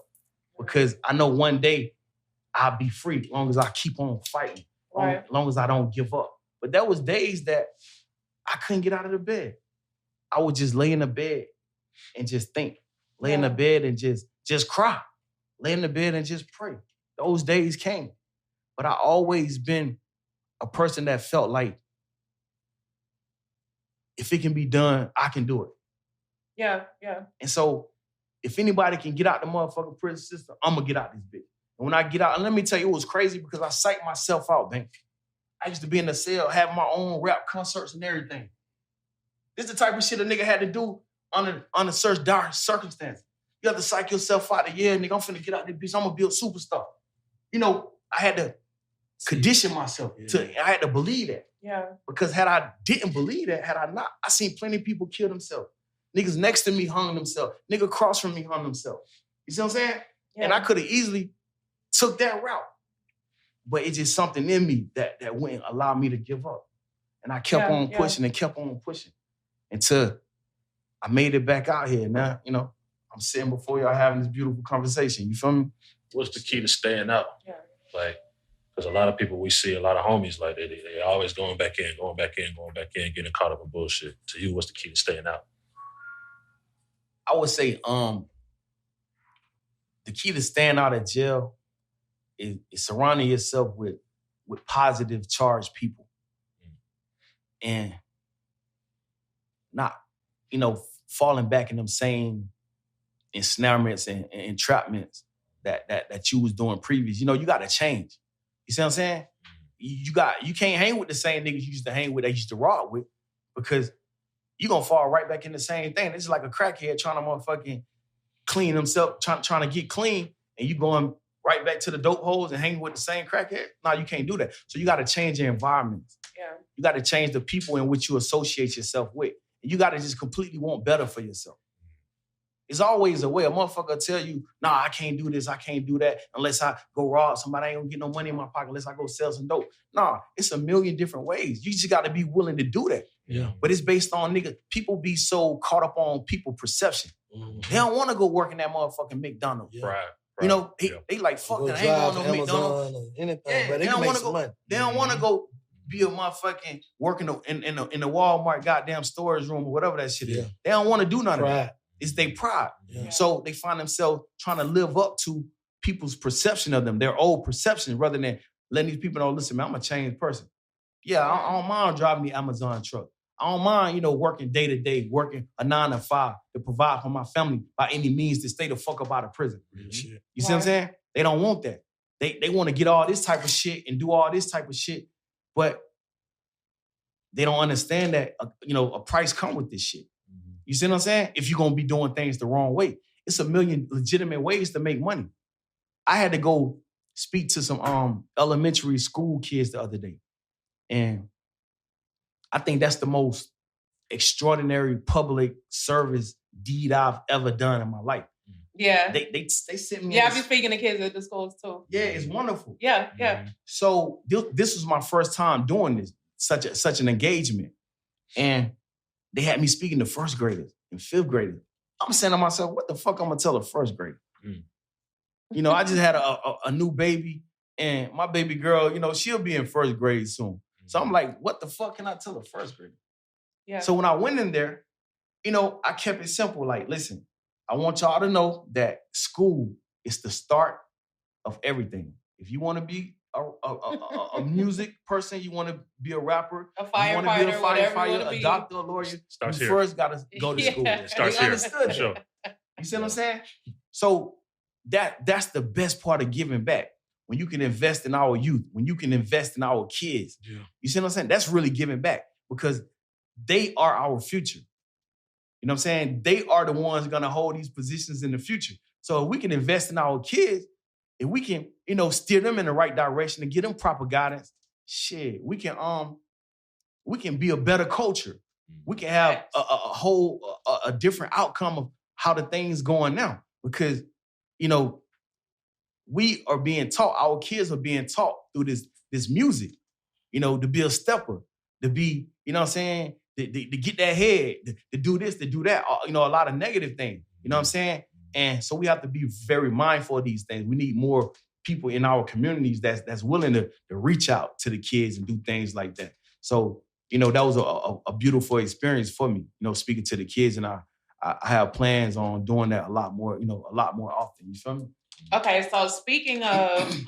Because I know one day I'll be free as long as I keep on fighting, as long as I don't give up. But there was days that I couldn't get out of the bed. I would just lay in the bed and just think, lay in the bed and just cry. lay in the bed and just pray. Those days came. But I always been a person that felt like if it can be done, I can do it. Yeah, yeah. And so if anybody can get out the motherfucking prison system, I'm gonna get out this bitch. And when I get out, and let me tell you, it was crazy because I psyched myself out, man. I used to be in the cell, have my own rap concerts and everything. This is the type of shit a nigga had to do under such dire circumstances. You have to psych yourself out that, yeah, nigga, I'm finna get out this bitch. I'm gonna be a superstar. You know, I had to condition myself I had to believe that. Yeah. Because had I didn't believe that, had I not, I seen plenty of people kill themselves. Niggas next to me hung themselves. Nigga across from me hung themselves. You see what I'm saying? Yeah. And I could have easily took that route. But it's just something in me that wouldn't allow me to give up. And I kept on pushing and kept on pushing until I made it back out here. Now, you know, I'm sitting before y'all having this beautiful conversation. You feel me? What's the key to staying out? Yeah. Like, because a lot of people we see, a lot of homies, like they always going back in, getting caught up in bullshit. To you, what's the key to staying out? I would say the key to staying out of jail is surrounding yourself with positive charged people. And not, you know, falling back in them same ensnarements and entrapments that you was doing previous. You know, you got to change. You see what I'm saying? You can't hang with the same niggas you used to hang with, that you used to rock with, because you're going to fall right back in the same thing. It's like a crackhead trying to motherfucking clean himself, trying to get clean, and you going right back to the dope holes and hanging with the same crackhead. No, you can't do that. So you got to change your environment. Yeah. You got to change the people in which you associate yourself with. And you got to just completely want better for yourself. It's always a way. A motherfucker will tell you, nah, I can't do this, I can't do that, unless I go rob somebody. I ain't gonna get no money in my pocket unless I go sell some dope. Nah, it's a million different ways. You just got to be willing to do that. Yeah. But it's based on, nigga, people be so caught up on people perception. Mm-hmm. They don't want to go work in that motherfucking McDonald's. Yeah. Right. You know, they like, fuck that, I ain't going to no McDonald's. Or anything, Yeah, but they don't want to go. money. They don't want to go be a motherfucking working in the Walmart goddamn storage room or whatever that shit is. Yeah. They don't want to do none of Pride. that. It's their pride. Yeah. So they find themselves trying to live up to people's perception of them, their old perception, rather than letting these people know, listen, man, I'm a changed person. Yeah, I don't mind driving the Amazon truck. I don't mind, you know, working day to day, working a 9 to 5 to provide for my family by any means to stay the fuck up out of prison. Mm-hmm. You see what I'm saying? They don't want that. They want to get all this type of shit and do all this type of shit, but they don't understand that, you know, a price come with this shit. You see what I'm saying? If you're going to be doing things the wrong way. It's a million legitimate ways to make money. I had to go speak to some elementary school kids the other day. And I think that's the most extraordinary public service deed I've ever done in my life. Yeah. They sent me. Yeah, I be speaking to kids at the schools too. Yeah, it's wonderful. Yeah. So this was my first time doing this, such an engagement. And they had me speaking to first graders and fifth graders. I'm saying to myself, what the fuck I'm gonna tell a first grader? You know, I just had a new baby, and my baby girl, you know, she'll be in first grade soon. So I'm like, what the fuck can I tell a first grader? Yeah. So when I went in there, you know, I kept it simple. Like, listen, I want y'all to know that school is the start of everything. If you want to be a music person, you want to be a rapper, A you want to be a firefighter, a doctor, a lawyer, Starts you here. first got to go to school. Yeah. Starts They here. understood that. Sure. You see what I'm saying? So that's the best part of giving back. When you can invest in our youth, when you can invest in our kids. Yeah. You see what I'm saying? That's really giving back because they are our future. You know what I'm saying? They are the ones going to hold these positions in the future. So if we can invest in our kids, if we can, you know, steer them in the right direction and give them proper guidance, shit, we can be a better culture. We can have a whole different outcome of how the thing's going now. Because, you know, we are being taught, our kids are being taught through this music, you know, to be a stepper, to be, you know what I'm saying, to get that head, to do this, to do that, you know, a lot of negative things, you know what I'm saying? And so we have to be very mindful of these things. We need more people in our communities that's willing to reach out to the kids and do things like that. So, you know, that was a beautiful experience for me, you know, speaking to the kids. And I have plans on doing that a lot more often. You feel me? Okay, so speaking of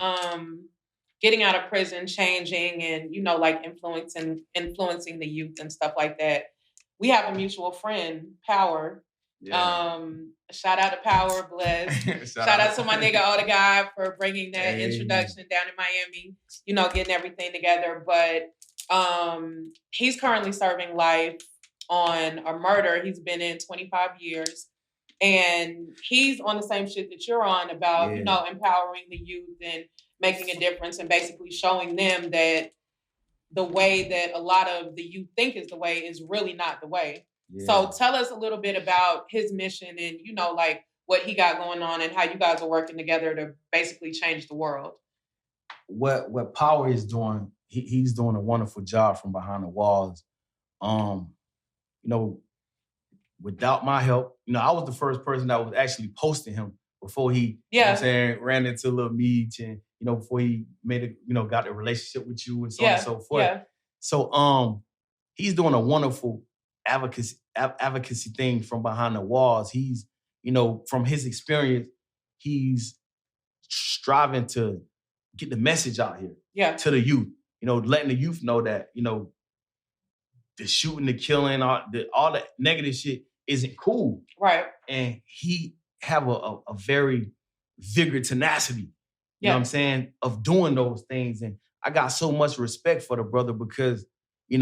getting out of prison, changing, and like influencing the youth and stuff like that, we have a mutual friend, Power. Yeah. Shout out to Power, bless. Shout out to my nigga Oda Guy for bringing that introduction down in Miami. Getting everything together. But he's currently serving life on a murder. He's been in 25 years. And he's on the same shit that you're on about, empowering the youth and making a difference and basically showing them that the way that a lot of the youth think is the way is really not the way. Yeah. So tell us a little bit about his mission and, like what he got going on and how you guys are working together to basically change the world. What Power is doing, he's doing a wonderful job from behind the walls. Without my help, I was the first person that was actually posting him before he, ran into Lil Meech and, before he made it, got a relationship with you and so on and so forth. Yeah. So he's doing a wonderful advocacy thing from behind the walls. He's, from his experience, he's striving to get the message out here to the youth, letting the youth know that, the shooting, the killing, all the negative shit isn't cool. Right. And he have a very vigorous tenacity, you know what I'm saying, of doing those things. And I got so much respect for the brother because, we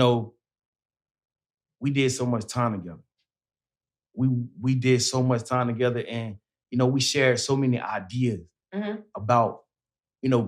did so much time together. We did so much time together and, we shared so many ideas about,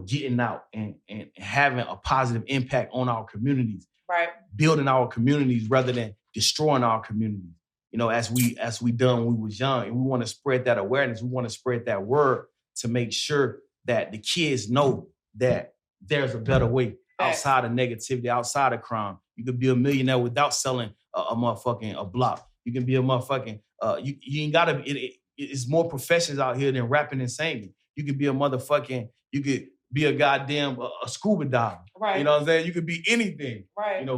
getting out and having a positive impact on our communities. Right. Building our communities rather than destroying our communities. As we done when we was young, and we want to spread that awareness. We want to spread that word to make sure that the kids know that there's a better way outside of negativity, outside of crime. You could be a millionaire without selling a motherfucking block. You can be a motherfucking you ain't gotta be. It's more professions out here than rapping and singing. You could be a motherfucking. You could be a goddamn a scuba diver. Right. You know what I'm saying? You could be anything. Right.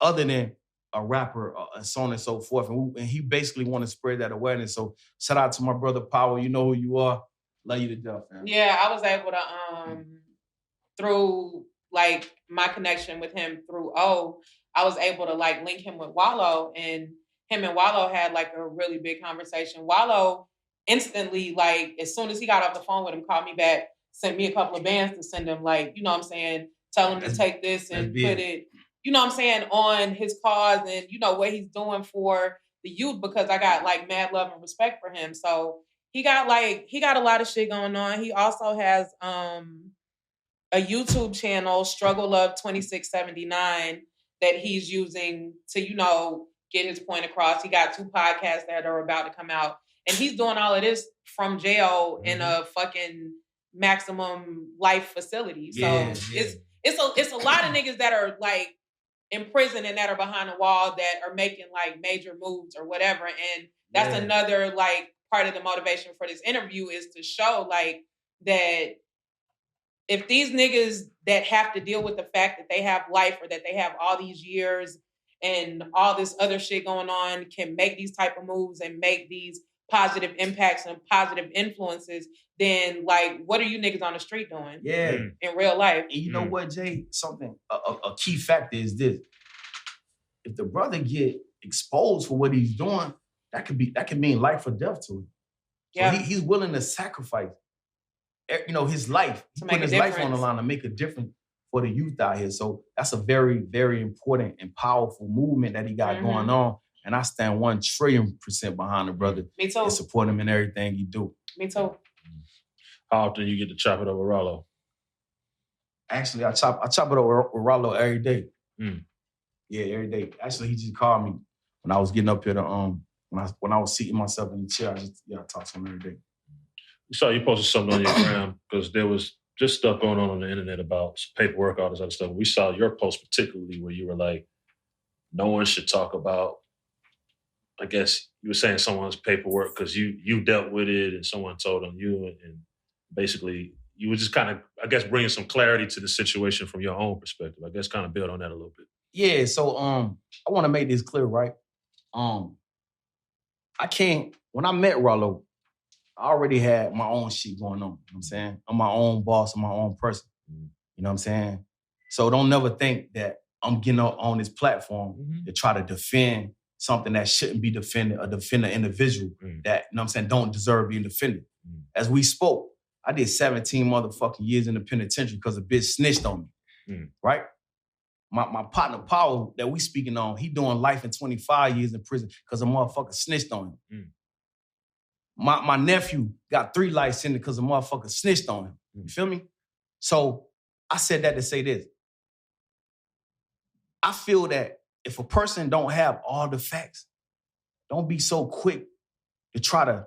Other than a rapper and so on and so forth. And he basically want to spread that awareness. So shout out to my brother Power. You know who you are. Love you to death, man. Yeah, I was able to, through like my connection with him through I was able to like link him with Wallow, and him and Wallow had like a really big conversation. Wallow instantly, like as soon as he got off the phone with him, called me back, sent me a couple of bands to send him, like, you know what I'm saying? Tell him to take this and put it, you know what I'm saying, on his cause and, what he's doing for the youth, because I got like mad love and respect for him. So he got a lot of shit going on. He also has a YouTube channel, Struggle Love 2679, that he's using to, get his point across. He got 2 podcasts that are about to come out. And he's doing all of this from jail in a fucking maximum life facility. So it's a lot of niggas that are like in prison and that are behind the wall that are making like major moves or whatever. And that's another like part of the motivation for this interview is to show like that if these niggas that have to deal with the fact that they have life or that they have all these years and all this other shit going on can make these type of moves and make these positive impacts and positive influences, then like, what are you niggas on the street doing? Yeah. In real life. And you know what, Jay? Something, a key factor is this. If the brother get exposed for what he's doing, that could mean life or death to him. So he's willing to sacrifice, his life. He's putting his life on the line to make a difference for the youth out here. So that's a very, very important and powerful movement that he got going on. And I stand 1,000,000,000% behind the brother. Me too. And support him in everything he do. Me too. How often you get to chop it up with Rollo? Actually, I chop it up with Rollo every day. Yeah, every day. Actually, he just called me when I was getting up here to when I was seating myself in the chair. I talk to him every day. We saw you posted something on your gram because there was just stuff going on the internet about paperwork, all this other stuff. We saw your post particularly where you were like, no one should talk about, I guess you were saying someone's paperwork because you dealt with it and someone told on you, and basically you were just kind of, I guess, bringing some clarity to the situation from your own perspective. I guess kind of build on that a little bit. Yeah, so I want to make this clear, right? When I met Rollo, I already had my own shit going on. You know what I'm saying? I'm my own boss, I'm my own person. You know what I'm saying? So don't never think that I'm getting on this platform to try to defend something that shouldn't be defended or defend an individual that, you know what I'm saying, don't deserve being defended. As we spoke, I did 17 motherfucking years in the penitentiary because a bitch snitched on me, right? My partner, Paul, that we speaking on, he doing life in 25 years in prison because a motherfucker snitched on him. My nephew got 3 life sentences because a motherfucker snitched on him. You feel me? So I said that to say this. I feel that if a person don't have all the facts, don't be so quick to try to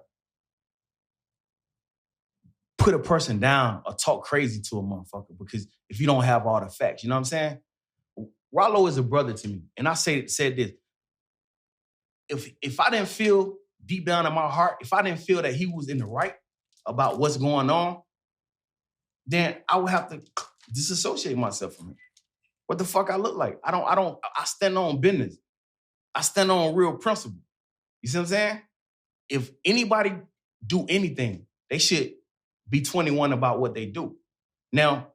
put a person down or talk crazy to a motherfucker, because if you don't have all the facts, you know what I'm saying? Rollo is a brother to me. And I said this. If I didn't feel deep down in my heart, if I didn't feel that he was in the right about what's going on, then I would have to disassociate myself from him. What the fuck I look like? I stand on business. I stand on real principle. You see what I'm saying? If anybody do anything, they should be 21 about what they do. Now,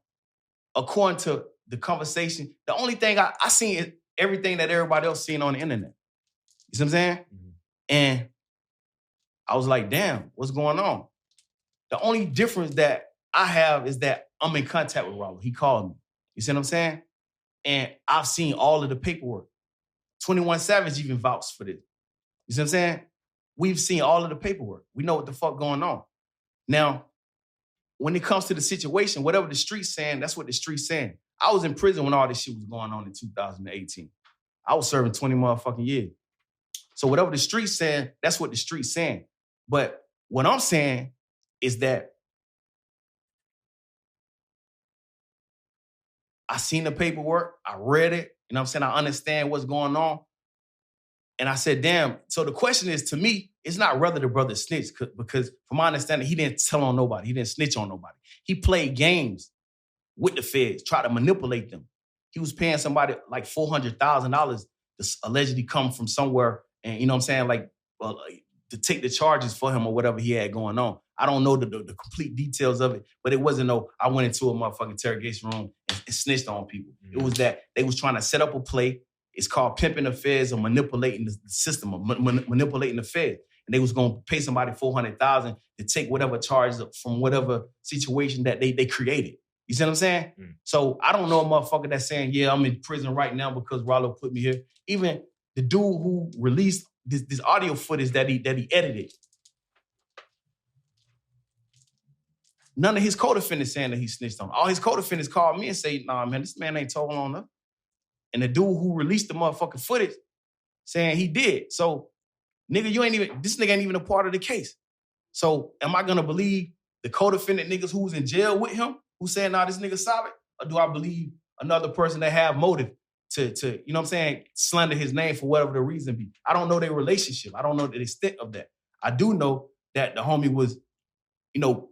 according to the conversation, the only thing I seen is everything that everybody else seen on the internet. You see what I'm saying? And I was like, damn, what's going on? The only difference that I have is that I'm in contact with Robert. He called me. You see what I'm saying? And I've seen all of the paperwork. 21 Savage even vouched for this. You see what I'm saying? We've seen all of the paperwork. We know what the fuck going on. Now, when it comes to the situation, whatever the street's saying, that's what the street's saying. I was in prison when all this shit was going on in 2018. I was serving 20 motherfucking years. So whatever the street's saying, that's what the street's saying. But what I'm saying is that I seen the paperwork, I read it, you know what I'm saying? I understand what's going on. And I said, damn. So the question is, to me, it's not whether the brother snitched, because from my understanding, he didn't tell on nobody. He didn't snitch on nobody. He played games with the feds, tried to manipulate them. He was paying somebody like $400,000 to allegedly come from somewhere and, you know what I'm saying, like, to take the charges for him or whatever he had going on. I don't know the complete details of it, but it wasn't I went into a motherfucking interrogation room and snitched on people. It was that they was trying to set up a play. It's called pimping the feds or manipulating the system, or manipulating the feds. And they was going to pay somebody $400,000 to take whatever charges from whatever situation that they created. You see what I'm saying? So I don't know a motherfucker that's saying, yeah, I'm in prison right now because Rollo put me here. Even the dude who released this audio footage that he edited, none of his co-defendants saying that he snitched on. All his co-defendants called me and say, nah, man, this man ain't told on us. And the dude who released the motherfucking footage saying he did. So, nigga, this nigga ain't even a part of the case. So, am I gonna believe the co-defendant niggas who was in jail with him, who saying, nah, this nigga solid? Or do I believe another person that have motive to you know what I'm saying, slander his name for whatever the reason be? I don't know their relationship. I don't know the extent of that. I do know that the homie was, you know,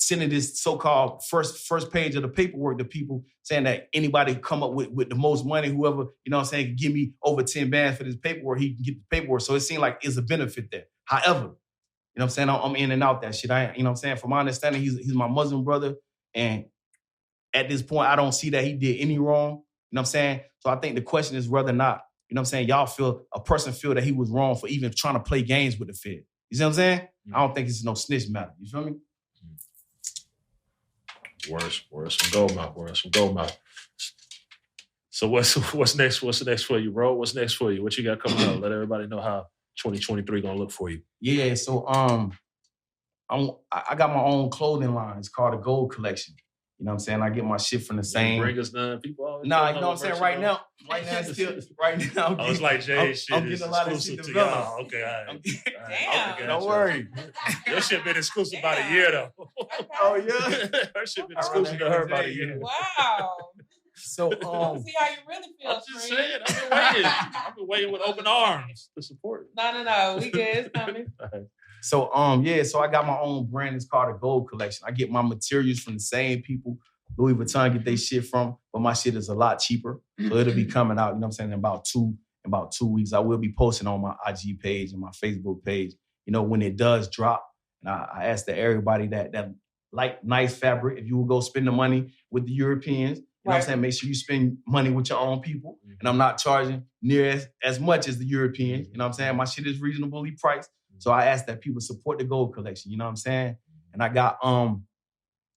sending this so-called first page of the paperwork to people saying that anybody come up with the most money, whoever, you know what I'm saying, give me over 10 bands for this paperwork, he can get the paperwork. So it seemed like it's a benefit there. However, you know what I'm saying, I'm in and out that shit. You know what I'm saying, from my understanding, he's my Muslim brother. And at this point, I don't see that he did any wrong. You know what I'm saying? So I think the question is whether or not, you know what I'm saying, a person feel that he was wrong for even trying to play games with the Fed. You see what I'm saying? I don't think it's no snitch matter. You feel me? Where's some GoldMouf. So what's next? What's next for you, bro? What's next for you? What you got coming up? Let everybody know how 2023 gonna look for you. Yeah, so I got my own clothing line. It's called the Gold Collection. You know what I'm saying? I get my shit from the same. Bring us none. People always. Nah, you know what I'm saying? Right now, I was like, Jay, shit I'm is getting a lot of exclusive shit to developed. y'all. Okay, all right. Damn. Don't worry. Your shit been exclusive about a year though. Oh yeah. Her shit been exclusive to her about a year. Wow. So See how you really feel. I'm just saying. I've been waiting with open arms to support. No. We good. It's coming. So so I got my own brand. It's called the Gold Collection. I get my materials from the same people Louis Vuitton get their shit from, but my shit is a lot cheaper. So it'll be coming out, you know what I'm saying, in about two weeks. I will be posting on my IG page and my Facebook page, you know, when it does drop. And I asked that everybody that like nice fabric, if you will go spend the money with the Europeans, you know what I'm saying? Make sure you spend money with your own people. And I'm not charging near as much as the Europeans. You know what I'm saying? My shit is reasonably priced. So I asked that people support the gold collection. You know what I'm saying? And I got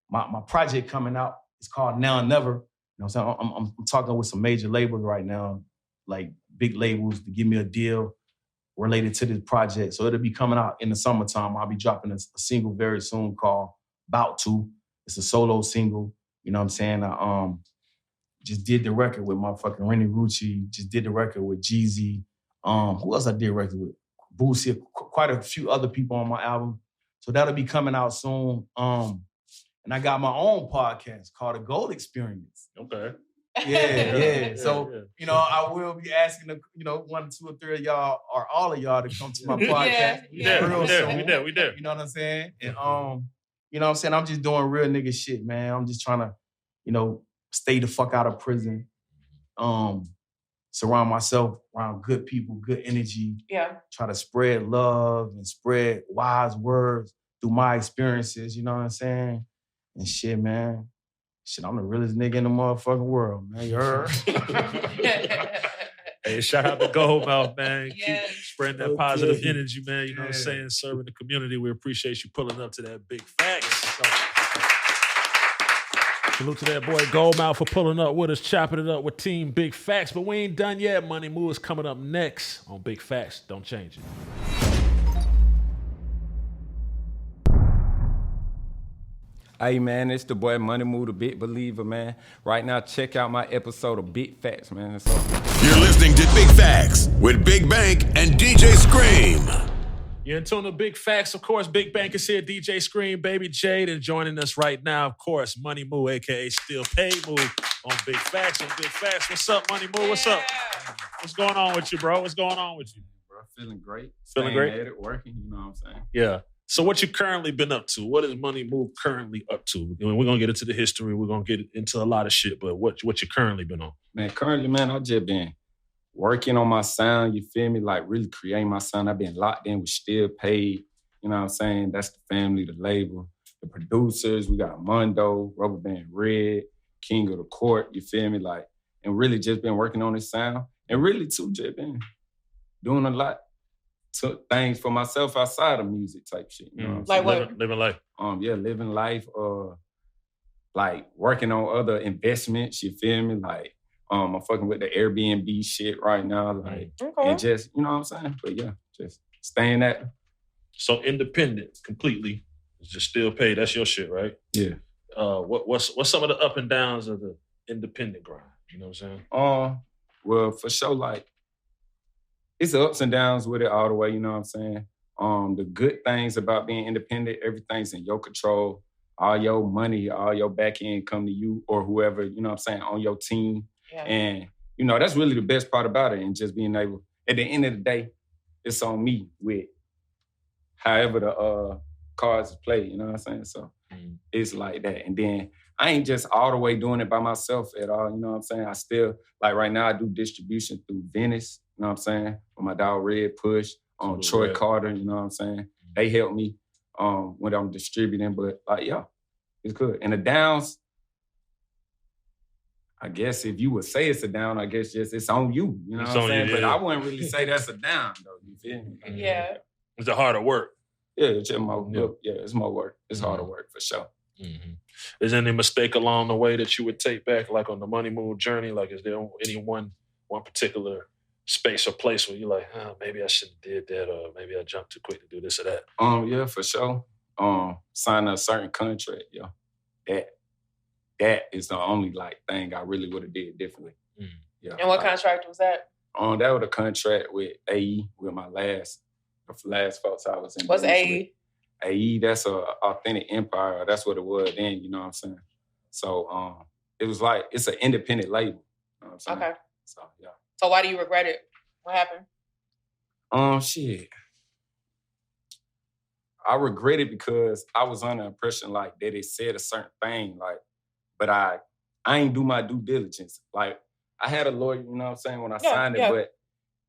my project coming out. It's called Now and Never. You know what I'm saying? I'm talking with some major labels right now, like big labels, to give me a deal related to this project. So it'll be coming out in the summertime. I'll be dropping a single very soon called About To. It's a solo single. You know what I'm saying? I just did the record with motherfucking Rennie Rucci. Just did the record with Jeezy. Who else I did record with? Boosie. Quite a few other people on my album. So that'll be coming out soon. And I got my own podcast called The Gold Experience. Okay. Yeah. So, you know, I will be asking, you know, 1, 2, or 3 of y'all or all of y'all to come to my podcast. We there. You know what I'm saying? And, you know what I'm saying? I'm just doing real nigga shit, man. I'm just trying to, you know, stay the fuck out of prison. Surround myself around good people, good energy. Yeah. Try to spread love and spread wise words through my experiences, you know what I'm saying? And shit, man. Shit, I'm the realest nigga in the motherfucking world, man. You heard? Hey, shout out to GoldMouf, man. Yes. Keep spreading that positive energy, man. You know what I'm saying? Serving the community. We appreciate you pulling up to that big facts. Salute to that boy GoldMouf for pulling up with us, chopping it up with Team Big Facts. But we ain't done yet. Money Move is coming up next on Big Facts. Don't change it. Hey, man, it's the boy Money Move, the Big Believer, man. Right now, check out my episode of Big Facts, man. You're listening to Big Facts with Big Bank and DJ Scream. You're in tune to Big Facts. Of course, Big Bank is here. DJ Scream, Baby Jade, and joining us right now, of course, Money Move, a.k.a. Still Paid Move on Big Facts. On Big Facts. What's up, Money Move? What's up? What's going on with you, bro? What's going on with you? Bro, feeling great. Feeling great? At it, working, you know what I'm saying? Yeah. So what you currently been up to? What is Money Move currently up to? We're going to get into the history. We're going to get into a lot of shit, but what you currently been on? Man, currently, man, I've just been working on my sound, you feel me? Like really creating my sound. I've been locked in with Still Paid, you know what I'm saying? That's the family, the label, the producers. We got Mondo, Rubber Band Red, King of the Court, you feel me? Like, and really just been working on this sound. And really, too, just been doing a lot. Took things for myself outside of music type shit. You know what I'm like saying? what? Living life. Living life. Like working on other investments. You feel me? Like I'm fucking with the Airbnb shit right now. Like and just you know what I'm saying. But yeah, just staying at. So independent completely. It's just Still Paid. That's your shit, right? Yeah. What's some of the up and downs of the independent grind? You know what I'm saying? Well, for sure, like. It's the ups and downs with it all the way, you know what I'm saying? The good things about being independent, everything's in your control. All your money, all your back end come to you or whoever, you know what I'm saying, on your team. Yeah. And, you know, that's really the best part about it. And just being able, at the end of the day, it's on me with however the cards is played, you know what I'm saying? So it's like that. And then I ain't just all the way doing it by myself at all, you know what I'm saying? I still, like right now, I do distribution through Venice. You know what I'm saying? With my dog Red Push, Troy Red. Carter, you know what I'm saying? They help me when I'm distributing, but yeah, it's good. And the downs, I guess if you would say it's a down, I guess just it's on you. You know what I'm saying? But I wouldn't really say that's a down though. You feel me? Yeah. It's a harder work. Yeah, it's just more work. Yeah, it's more work. It's harder work for sure. Mm-hmm. Is there any mistake along the way that you would take back, like on the Money Move journey? Like, is there any one particular space or place where you're like, maybe I shouldn't have did that, or maybe I jumped too quick to do this or that? Yeah, for sure. Sign a certain contract, yo. That is the only thing I really would have did differently. Yeah. And what contract was that? That was a contract with AE, with my last folks I was in. What's AE? AE, that's a Authentic Empire. That's what it was then, you know what I'm saying? So it was like, it's an independent label. You know what I'm saying? Okay. So, yeah. So why do you regret it? What happened? Shit. I regret it because I was under the impression that it said a certain thing, but I ain't do my due diligence. Like, I had a lawyer, you know what I'm saying, when I signed it, but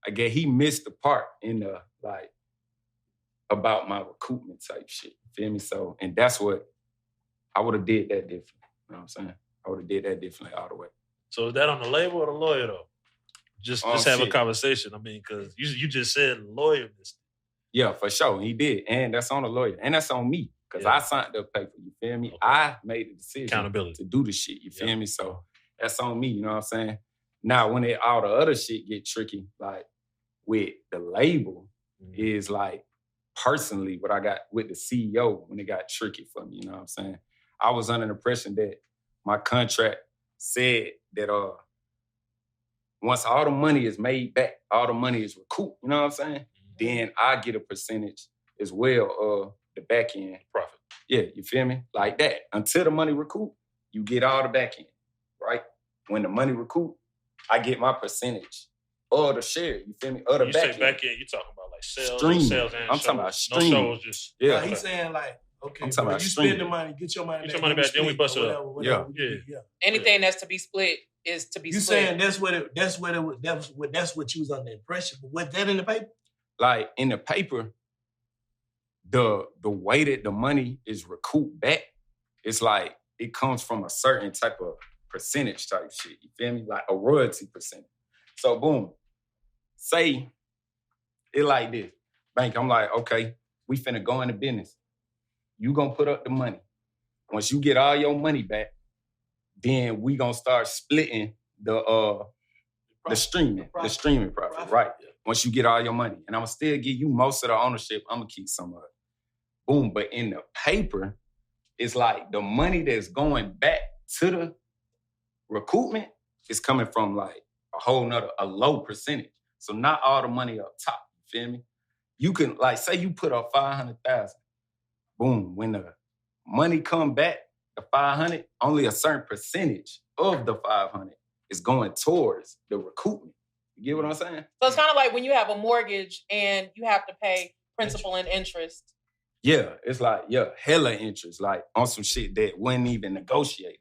I guess he missed the part in the, about my recoupment type shit. You feel me? So, and that's what I would have did that different. You know what I'm saying? I would have did that differently all the way. So is that on the label or the lawyer though? Just have a shit. conversation. I mean, because you just said lawyer missed it. Yeah, for sure. He did. And that's on the lawyer. And that's on me. Because I signed the paper. You feel me? Okay. I made the decision Accountability to do the shit. You feel me? So that's on me. You know what I'm saying? Now, when all the other shit get tricky, like with the label, is like personally what I got with the CEO when it got tricky for me. You know what I'm saying? I was under the impression that my contract said that once all the money is made back, all the money is recouped, you know what I'm saying? Then I get a percentage as well of the back end profit. Yeah, you feel me? Like that. Until the money recoup, you get all the back end, right? When the money recoup, I get my percentage of the share, you feel me? Of the You back say end. back end, you talking about like sales, Streaming. sales and I'm shows. talking about No streaming. shows, just Yeah. He's saying like, okay, I'm talking bro, about you streaming. spend the money, get your money Get back. your money back, then we split bust it or up. whatever. Yeah. Anything that's to be split is to be You split. saying that's what you was under the impression, but was that in the paper? Like in the paper, the way that the money is recouped back, it's like it comes from a certain type of percentage type shit. You feel me? Like a royalty percentage. So boom, say it like this. Bank, I'm like, okay, we finna go into business. You gonna put up the money. Once you get all your money back, then we gonna start splitting the streaming profit, right? Yeah. Once you get all your money. And I'm gonna still give you most of the ownership. I'm gonna keep some of it. Boom. But in the paper, it's like the money that's going back to the recoupment is coming from like a low percentage. So not all the money up top, you feel me? You can, like, say you put up 500,000. Boom. When the money come back, the 500, only a certain percentage of the 500 is going towards the recoupment. You get what I'm saying? So it's kind of like when you have a mortgage and you have to pay principal and interest. Yeah, it's like, hella interest, like on some shit that wasn't even negotiated.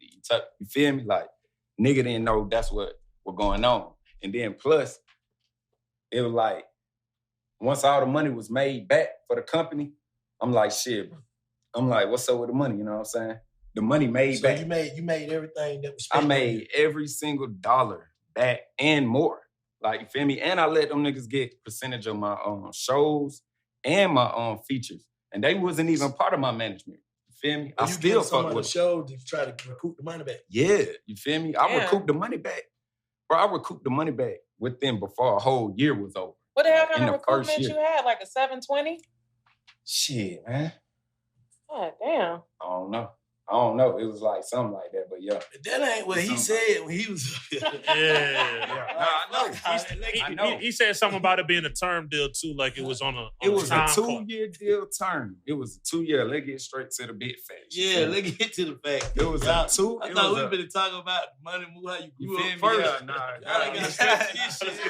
You feel me? Like, nigga didn't know that's what was going on. And then plus, it was like, once all the money was made back for the company, I'm like, shit, bro. I'm like, what's up with the money? You know what I'm saying? The money made back. So you made everything that was spent. I made every single dollar back and more. Like, you feel me? And I let them niggas get percentage of my shows and my features. And they wasn't even part of my management. You feel me? I still fuck with the show to try to recoup the money back. Yeah, you feel me? I recouped the money back. Bro, I recouped the money back before a whole year was over. What the hell kind of recoupment you had? Like a 720? Shit, man. God damn. I don't know. It was like something like that, but yeah. But that ain't what he said when he was. I know. He said something about it being a term deal too, like it was on a. It was a 2-year deal term. It was a 2-year. Let's get straight to the big facts. Yeah, let's get to the fact. It was a 2. I thought we been talking about money, how you grew up feel me? first. Yeah, nah. Y'all got straight this shit. That's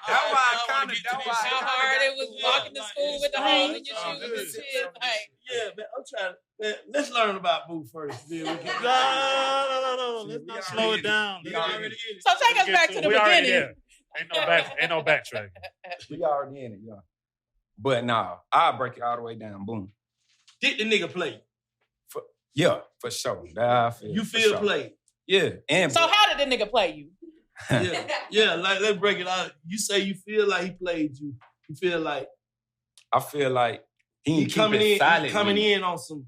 why I kind of. How hard it was walking to school with the hole in your shoes and shit. Like, yeah, man, I'm trying to. Man, let's learn about Move first. Then we can, No. Let's not slow it down. so take us back to the beginning. Ain't no backtracking. We already in it, yeah. But nah, I'll break it all the way down. Boom. Did the nigga play? Yeah, for sure. You feel sure. played? Yeah. And So how did the nigga play you? Yeah, like let's break it out. You say you feel like he played you. You feel like I feel like he coming silent in on some.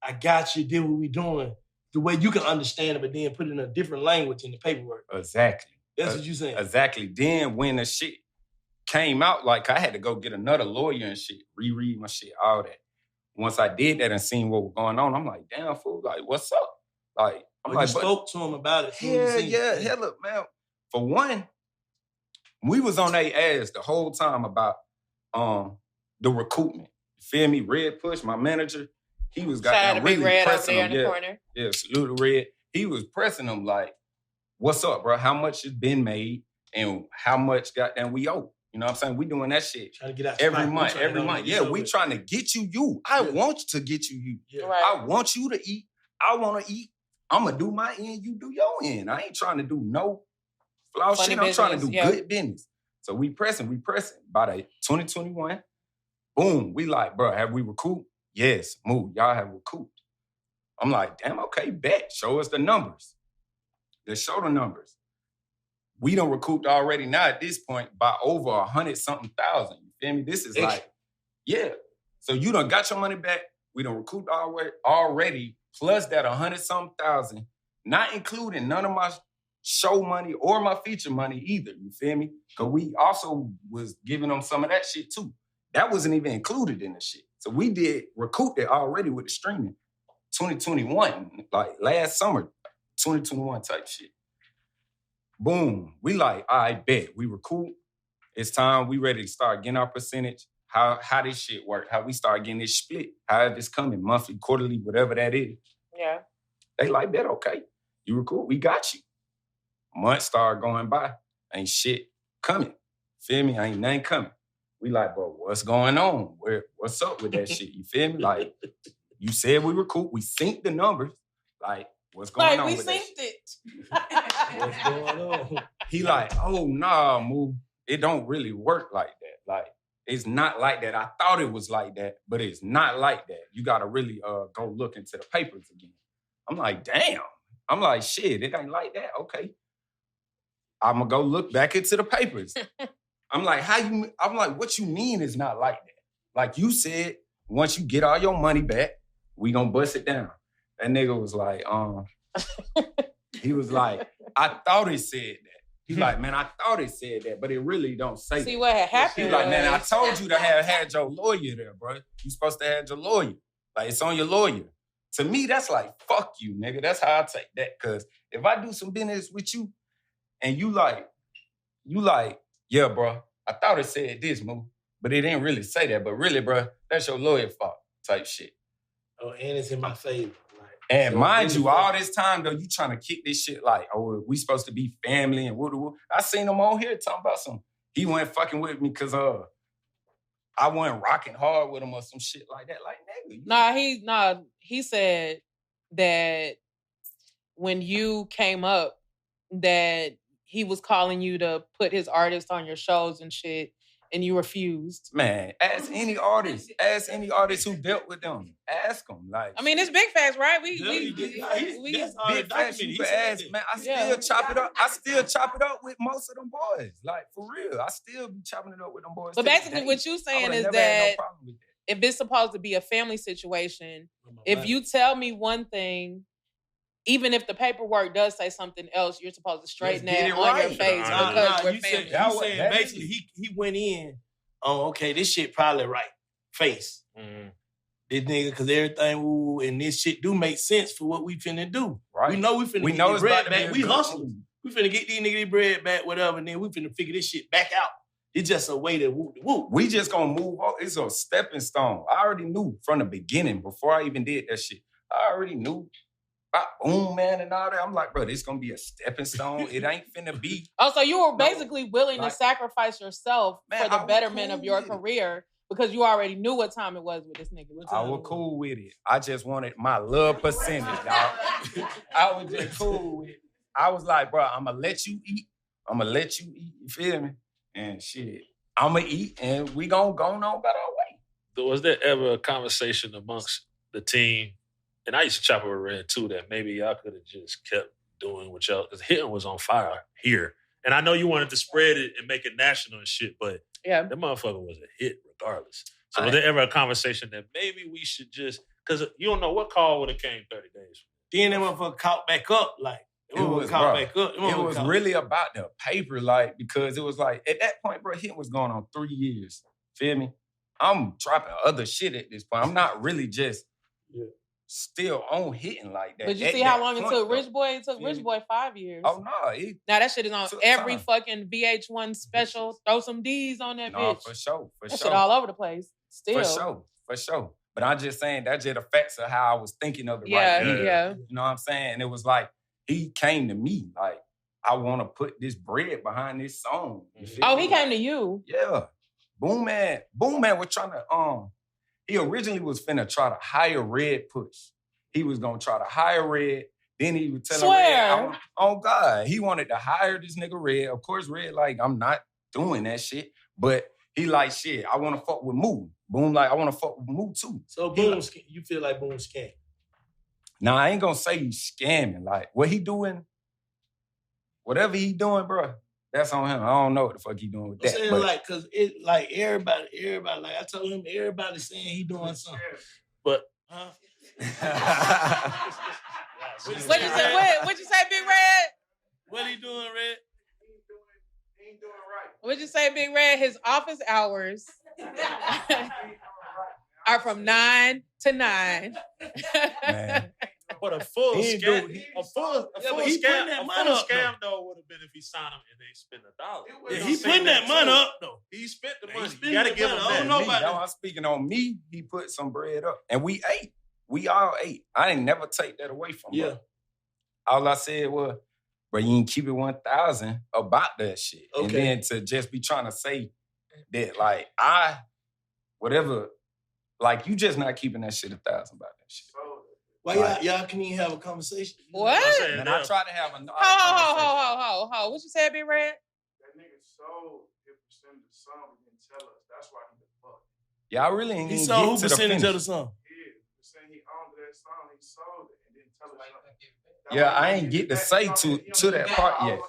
I got you. Did what we doing the way you can understand it, but then put it in a different language in the paperwork. Exactly. That's what you saying. Exactly. Then when the shit came out, like I had to go get another lawyer and shit, reread my shit, all that. Once I did that and seen what was going on, I'm like, damn fool, like what's up? Like you spoke to him about it. Yeah. Hell up, man. For one, we was on their ass the whole time about the recoupment. You feel me? Red Push, my manager, he was got really Red pressing up there them. in the corner. Yeah, salute to Red. He was pressing them like, what's up, bro? How much has been made and how much goddamn we owe? You know what I'm saying? We doing that shit trying to get out every month. Yeah, we trying to get you. I want to get you. Yeah. Right. I want you to eat. I want to eat. I'm going to do my end. You do your end. I ain't trying to do no flaw shit. I'm trying to do good business. So we pressing. By the 2021, Boom. We like, bro, have we recouped? Yes. Move. Y'all have recouped. I'm like, damn, okay, bet. Show us the numbers. Let's show the numbers. We done recouped already now at this point by over 100-something thousand. You feel me? This is like, yeah. So you done got your money back. We done recouped already, plus that 100-something thousand, not including none of my show money or my feature money either. You feel me? Because we also was giving them some of that shit too. That wasn't even included in the shit. So we did recoup it already with the streaming. 2021, like last summer, 2021 type shit. Boom. We like, all right, bet. We recoup. It's time. We ready to start getting our percentage. How this shit work. How we start getting this split. However it's coming, monthly, quarterly, whatever that is. Yeah. They like, bet, okay. You recoup. We got you. Months start going by. Ain't shit coming. Feel me? Ain't nothing coming. We like, bro, what's going on? What's up with that shit? You feel me? Like, you said we recoup. We synced the numbers. Like, what's going on with that shit? What's going on? He like, oh, nah, Moo. It don't really work like that. Like, it's not like that. I thought it was like that, but it's not like that. You got to really go look into the papers again. I'm like, damn. I'm like, shit, it ain't like that. Okay. I'm going to go look back into the papers. I'm like, what you mean it's not like that? Like you said, once you get all your money back, we gonna bust it down. That nigga was like, he was like, I thought it said that. He's like, man, I thought it said that, but it really don't say that. See what had happened. He's like, man, I told you to have had your lawyer there, bro. You supposed to have your lawyer. Like, it's on your lawyer. To me, that's like, fuck you, nigga. That's how I take that. Because if I do some business with you and you like, yeah, bro, I thought it said this, Moo, but it didn't really say that. But really, bro, that's your lawyer fault type shit. Oh, and it's in my favor. Like, and so mind you, all this time, though, you trying to kick this shit like, oh, we supposed to be family and woo-woo. I seen him on here talking about he wasn't fucking with me because I wasn't rocking hard with him or some shit like that. Like, nigga. He said that when you came up, that he was calling you to put his artist on your shows and shit, and you refused. Man, ask any artist who dealt with them. Ask them. Like, I mean, it's big facts, right? We big facts you can ask, man. I still chop it up. I still chop it up with most of them boys. Like, for real. I still be chopping it up with them boys. But basically what you saying is that if it's supposed to be a family situation, if you tell me one thing, even if the paperwork does say something else, you're supposed to straighten that on your face because we're family. You saying basically he went in on, okay, this shit probably right. Face. Mm-hmm. This nigga, because everything, and this shit do make sense for what we finna do. Right. We know we finna get this bread back. We hustle. We finna get these niggas bread back, whatever, and then we finna figure this shit back out. It's just a way to whoop. We just gonna move on. It's a stepping stone. I already knew from the beginning, before I even did that shit. I already knew. Boom, man, and all that. I'm like, bro, this gonna be a stepping stone. It ain't finna be. Oh, so you were basically willing to sacrifice yourself for the betterment of your career because you already knew what time it was with this nigga. I was cool with it. I just wanted my little percentage, dog. I was just cool with it. I was like, bro, I'm gonna let you eat. You feel me? And shit, I'm gonna eat, and we gonna go on about our way. Was there ever a conversation amongst the team? And I used to chop with Red too, that maybe y'all could have just kept doing what y'all, because Hitting was on fire here. And I know you wanted to spread it and make it national and shit, but that motherfucker was a hit regardless. So was there ever a conversation that maybe we should just, because you don't know what call would have came 30 days. Then that motherfucker caught back up, like, it was really about the paper, like, because it was like, at that point, bro, Hitting was going on 3 years. Feel me? I'm dropping other shit at this point. I'm not really just... still on Hitting like that. But you see how long it took Rich Boy? It took Rich Boy 5 years. Oh, no. Now that shit is on every fucking VH1 special. Throw some D's on that bitch. For sure. That shit all over the place. Still. For sure. But I'm just saying, that just affects how I was thinking of it right now. Yeah. You know what I'm saying? And it was like, he came to me like, I want to put this bread behind this song. Oh, he came to you? Yeah. Boom Man was trying to, he originally was finna try to hire Red Push. He was gonna try to hire Red. Then he would tell Red, oh God, he wanted to hire this nigga Red. Of course, Red, like, I'm not doing that shit. But He like, shit, I want to fuck with Moo. Boom like, I want to fuck with Moo too. So Boom, you feel like Boom scam? Nah, I ain't gonna say he's scamming. Like, what he doing, whatever he doing, bro, that's on him. I don't know what the fuck he doing with that. I'm saying, like, cause it, like, everybody, like, I told him, everybody's saying he doing something. But, What you say? What you say, Big Red? What he doing, Red? He ain't doing right. What'd you say, Big Red? His office hours are from 9 to 9. Man. But a full scam, a full scam though would have been if he signed him and they spent $1. Yeah, he putting that money up though. He spent the money. You gotta give him that. I don't know about that. I'm speaking on me. He put some bread up, and we ate. We all ate. I ain't never take that away from him. Yeah. All I said was, bro, you ain't keep it 1,000 about that shit. Okay. And then to just be trying to say that, like, whatever, like, you just not keeping that shit 1,000 about that shit. Why like, y'all can't even have a conversation? What? And I try to have a conversation. Ho. What you say, Big Red? That nigga sold 50% of the song and didn't tell us. That's why he the fuck. Yeah, I really ain't He even sold get who to the percentage finish. of the song? Yeah, saying he owned that song, he sold it and didn't tell us nothing. Yeah, I ain't get to say to that part yet.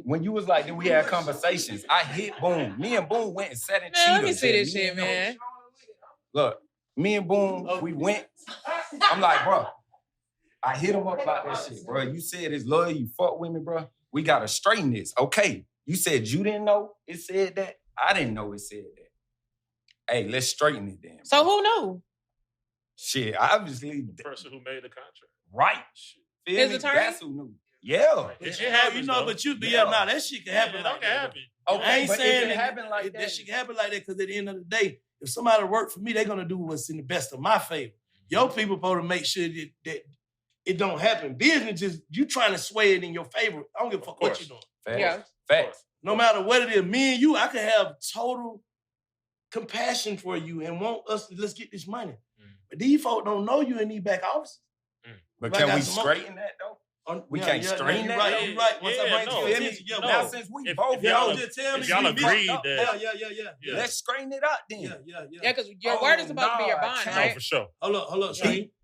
When you was like, then we had conversations. I hit Boom. Me and Boom went and sat in Cheetos. Let me see this shit, man. Look, me and Boom, we went. I'm like, bro, I hit him up about that shit, bro. You said it's loyal, you fuck with me, bro. We gotta straighten this. Okay, you said you didn't know it said that. I didn't know it said that. Hey, let's straighten it then. Bro. So who knew? Shit, obviously. The person who made the contract. Right. His attorney? That's who knew. Yeah. It happens, you know, but yeah, that shit can happen like that. Okay, I ain't saying it happen like that. That shit can happen like that because at the end of the day, if somebody work for me, they're gonna do what's in the best of my favor. Your people supposed to make sure that it don't happen. Business just you trying to sway it in your favor. I don't give a fuck what you doing. Facts. Yeah. Facts. No matter what it is, me and you, I can have total compassion for you and want us to let's get this money. But these folk don't know you in these back offices. But can we straighten that though? We can't straighten that. Right, you're right. Once I bring to your attention, now since we both y'all just tell me y'all agreed that. Yeah. Let's straighten it out then. Yeah, because your word is supposed to be your bond, right? No, for sure. Hold up.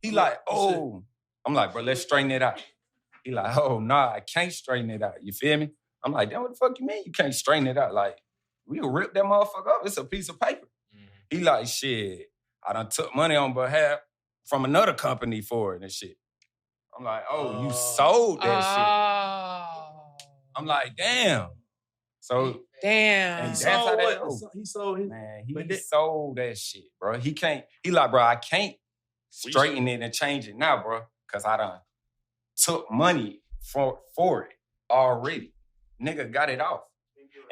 He like, oh. I'm like, bro, let's straighten it out. He like, oh, nah, I can't straighten it out. You feel me? I'm like, damn, what the fuck you mean you can't straighten it out? Like, we'll rip that motherfucker up. It's a piece of paper. He like, shit, I done took money on behalf from another company for it and shit. I'm like, oh, you sold that shit. I'm like, damn. So, damn. He sold his. Man, he sold that shit, bro. He like, bro, I can't straighten it and change it now, bro, because I done took money for it already. Nigga got it off.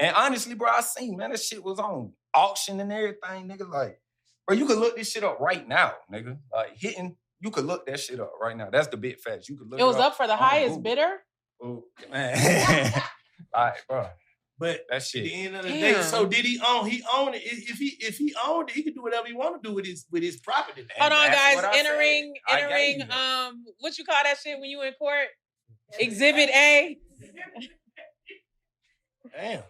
And honestly, bro, I seen, man, that shit was on auction and everything, nigga. Like, bro, you could look this shit up right now, nigga. Like, you could look that shit up right now. That's the big facts. You could look it was up for the highest bidder? Oh, man. All right, bro. But that shit. At the end of the day, so did he own? He owned it. If he owned it, he could do whatever he want to do with his property. Hold on, guys. Entering. What you call that shit when you in court? Exhibit A. Damn.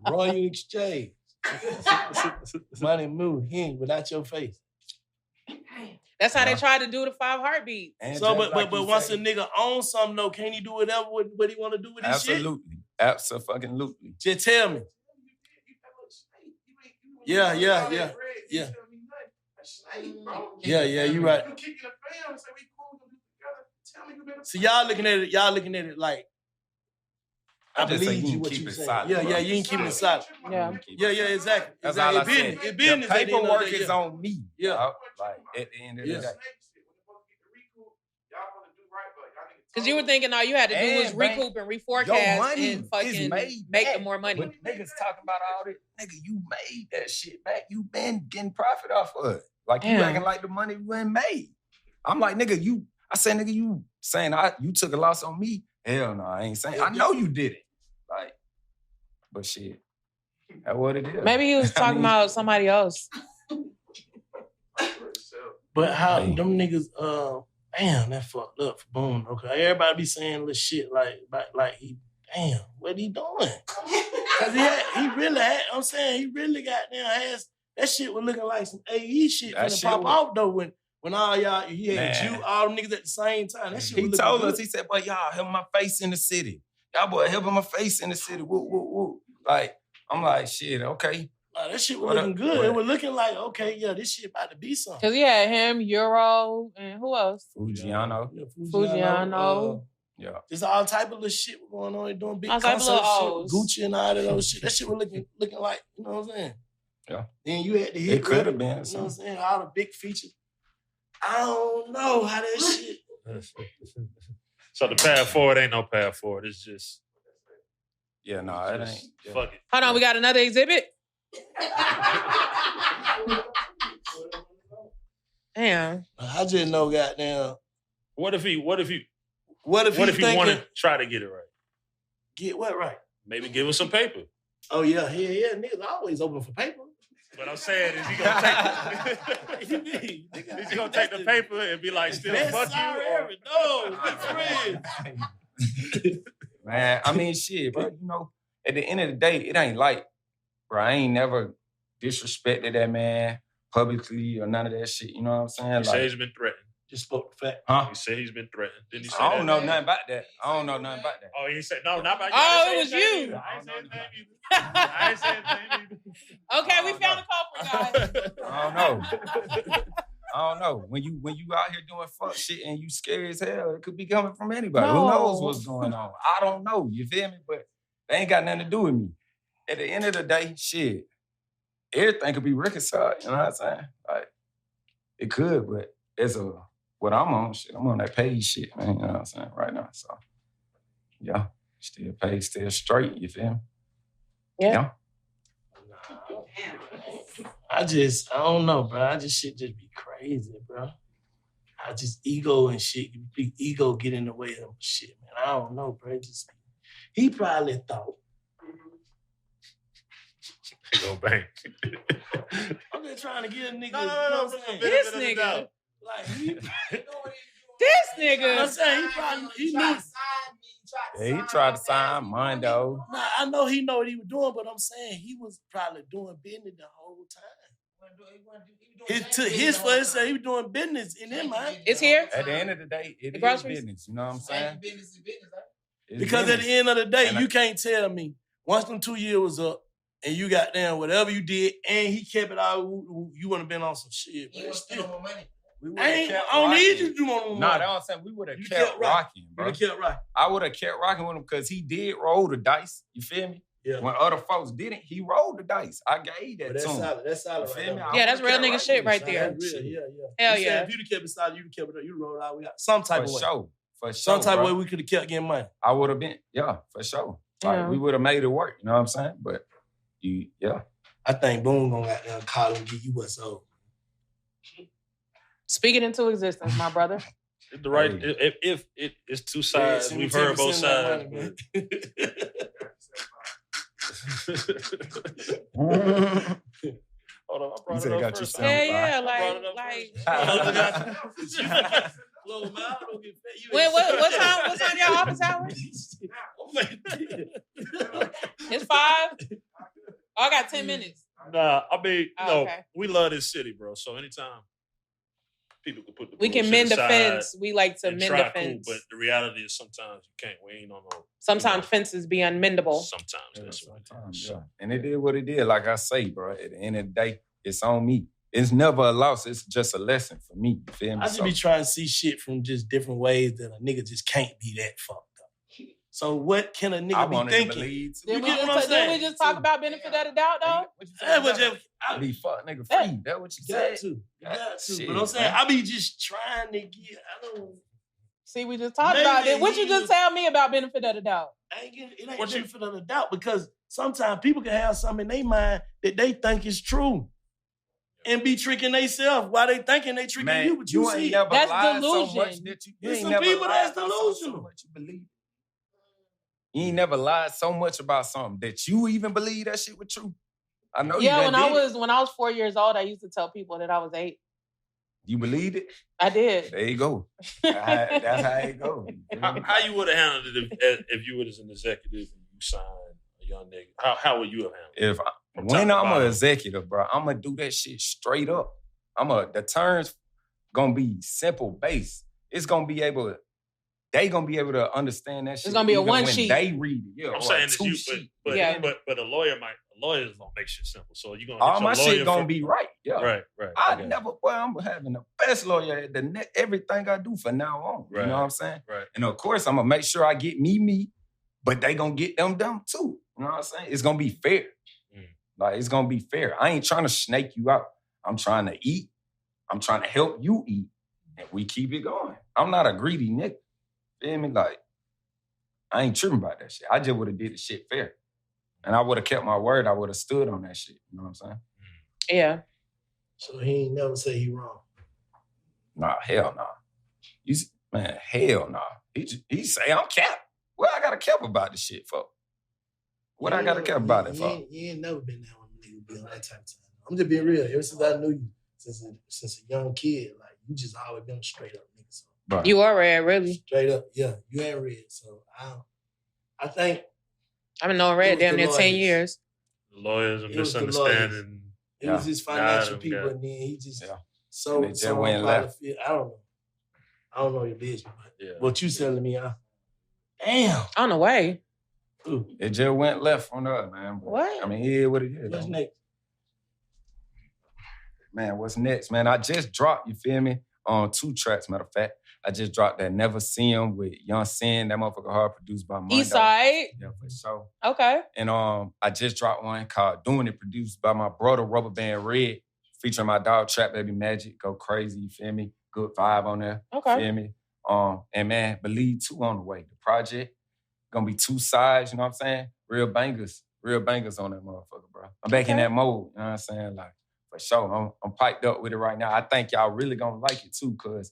Royal Exchange. Money move in without your face. That's how they tried to do the 5 heartbeats. So, but once a nigga owns something, though, can he do whatever what he want to do with his shit? Absolutely. Just tell me. Yeah. Yeah, you right. So y'all looking at it like, I believe you what you say. Yeah, you ain't keeping it solid. Yeah, exactly. That's all I said. It business. The paperwork is on me. Yeah. Like, at the end of the day. Because you were thinking all you had to do was recoup and reforecast and fucking make more money. When niggas talking about all this, nigga, you made that shit back. You been getting profit off of it. Like, you acting like the money wasn't made. I'm like, nigga, you saying you took a loss on me? Hell no, I ain't saying. I know you did it. Like, but shit, that's what it is. Maybe he was talking about somebody else. But how them niggas, damn, that fucked up for Boone. Okay, everybody be saying little shit like he, damn, what he doing? Cause he really got damn ass. That shit was looking like some AE shit finna pop off though when all y'all, he had all them niggas at the same time. That shit was told good. us, he said, boy, y'all helping my face in the city. Y'all boy helping my face in the city. Woo, woo, woo. Like, I'm like, shit, okay. Like, that shit was looking good. It was looking like, okay, yeah, this shit about to be something. Cause he had him, Euro, and who else? Fugiano. Yeah. There's all type of little shit going on. They're doing big all concert shit, Gucci and all of those shit. That shit was looking like, you know what I'm saying? Yeah. Then you had to hit. It could have been. You know what I'm saying? All the big features. I don't know how that shit. So the path forward ain't no path forward. It's just. Yeah, no, it ain't. Yeah. Fuck it. Hold on, we got another exhibit. Damn. I just know, goddamn. What if he want to try to get it right? Get what right? Maybe give him some paper. Oh yeah. Niggas always open for paper. What I'm saying is he gonna take he's gonna take the paper and be like, still fuck you? No, good friends. Man, I mean, shit, bro. You know, at the end of the day, it ain't like, bro, I ain't never disrespected that man publicly or none of that shit. You know what I'm saying? He say he's been threatened. Just spoke the fact. Huh? He said he's been threatened. Didn't he say I don't know nothing about that. Oh, he said, no, not about you. Oh, it was you. I ain't saying his name either. I ain't saying his name either. Okay, we found a culprit, guys. I don't know. When you out here doing fuck shit and you scary as hell, it could be coming from anybody. No. Who knows what's going on? I don't know. You feel me? But they ain't got nothing to do with me. At the end of the day, shit, everything could be reconciled. You know what I'm saying? Like, it could, but what I'm on, shit, I'm on that page shit, man. You know what I'm saying? Right now. So, yeah. Still paid, still straight. You feel me? Yeah. I don't know, bro. Shit just be crazy, bro. Ego and shit. Big ego get in the way of shit, man. I don't know, bro. He probably thought. He go bang. I'm just trying to get a nigga. No. This nigga. Like, this nigga. I'm saying he knew. Yeah, he tried to sign mine, though. Nah, I know he know what he was doing, but I'm saying he was probably doing business the whole time. He was doing business in his mind. It's here? At the end of the day, it is business. You know what I'm saying? Because at the end of the day, you can't tell me once them 2 years was up and you got down whatever you did and he kept it out, you wouldn't have been on some shit. You would still more money. I don't need you to do more money. Nah, that's what I'm saying. We would have kept rocking, bro. I would have kept rocking with him because he did roll the dice. You feel me? Yeah. When other folks didn't, he rolled the dice. I gave that to him. That's solid. You feel me? Yeah, that's real nigga shit right there. That's real, yeah. Hell yeah. If you'd have kept it solid, you'd have kept it up. You'd rolled out. We got some type of way. For sure. Some type of way we could have kept getting money. I would have been, yeah, for sure. Like, we would have made it work. You know what I'm saying? But, I think Boone gonna call him and give you what's owed. Speak it into existence, my brother. The right, if it's two sides, we've heard both sides. Hold on, I brought it up first. Yeah, like. What time y'all office hours? It's 5. Oh, I got 10 minutes. Nah, I mean, okay. We love this city, bro. So anytime people can put the we can mend the fence. We like to mend the fence. Cool, but the reality is sometimes you can't. We ain't on no. Sometimes fences be unmendable. Sometimes. Yeah. And it did what it did. Like I say, bro, at the end of the day, it's on me. It's never a loss. It's just a lesson for me. You feel me? I just be trying to see shit from just different ways that a nigga just can't be that fucked up. So what can a nigga be thinking? Did we just talk about benefit of the doubt, though? I be fuck nigga free. That's what you said. You got to. But I'm saying, I be just trying to get, See, we just talked about it. What you just tell me about benefit of the doubt? It ain't benefit of the doubt because sometimes people can have something in their mind that they think is true. And be tricking themselves while they thinking they tricking you, but you see. That's delusion. So much that There's some people that's delusional. So you believe. You ain't never lied so much about something that you even believe that shit was true. I know. Yeah, when I was 4 years old, I used to tell people that I was 8. You believed it? I did. There you go. That's how it goes. How you would have handled it if you was an executive and you signed a young nigga? How would you have handled it? When I'm an executive, bro, I'm gonna do that shit straight up. The terms gonna be simple base. It's gonna be able to. They gonna be able to understand that shit. It's gonna be a one when sheet. They read it. Yeah, I'm saying two sheet. but a lawyer's gonna make shit simple. So you gonna all my shit gonna be right. Yeah, right. I'm having the best lawyer. Everything I do from now on. Right. You know what I'm saying? Right. And of course, I'm gonna make sure I get me, but they gonna get them too. You know what I'm saying? It's gonna be fair. Like it's gonna be fair. I ain't trying to snake you out. I'm trying to eat. I'm trying to help you eat, and we keep it going. I'm not a greedy nigga. Feel me? Like, I ain't tripping about that shit. I just would have did the shit fair. And I would have kept my word. I would have stood on that shit. You know what I'm saying? Yeah. So he ain't never say he wrong. Nah, hell nah. Man, hell nah. He say I'm cap. What I gotta cap about this shit for? What I gotta cap about it for? You ain't never been there when a nigga be on that type of time. I'm just being real. Ever since I knew you, since a young kid, like you just always been a straight up nigga. So. Right. You are Red, really. Straight up, yeah. You ain't Red. So I think I've been knowing Red damn near 10 years. The lawyers are misunderstanding. It was his financial people, and then he just so went left. I don't know your business, but what you telling me, damn. On the way. Ooh. It just went left on us, man. But, what? I mean, it is what it is. What's next? Man, what's next, man? I just dropped, you feel me, on 2 tracks, matter of fact. I just dropped that Never See Him with Young Sin. That motherfucker hard produced by Mondo. Eastside. Yeah, for sure. Okay. And I just dropped one called Doing It, produced by my brother, Rubber Band Red, featuring my dog, Trap Baby Magic. Go crazy, you feel me? Good vibe on there. Okay. You feel me? And man, Believe 2 on the way. The project, gonna be 2 sides, you know what I'm saying? Real bangers on that motherfucker, bro. I'm back in that mode, you know what I'm saying? Like, for sure, I'm piped up with it right now. I think y'all really gonna like it too, because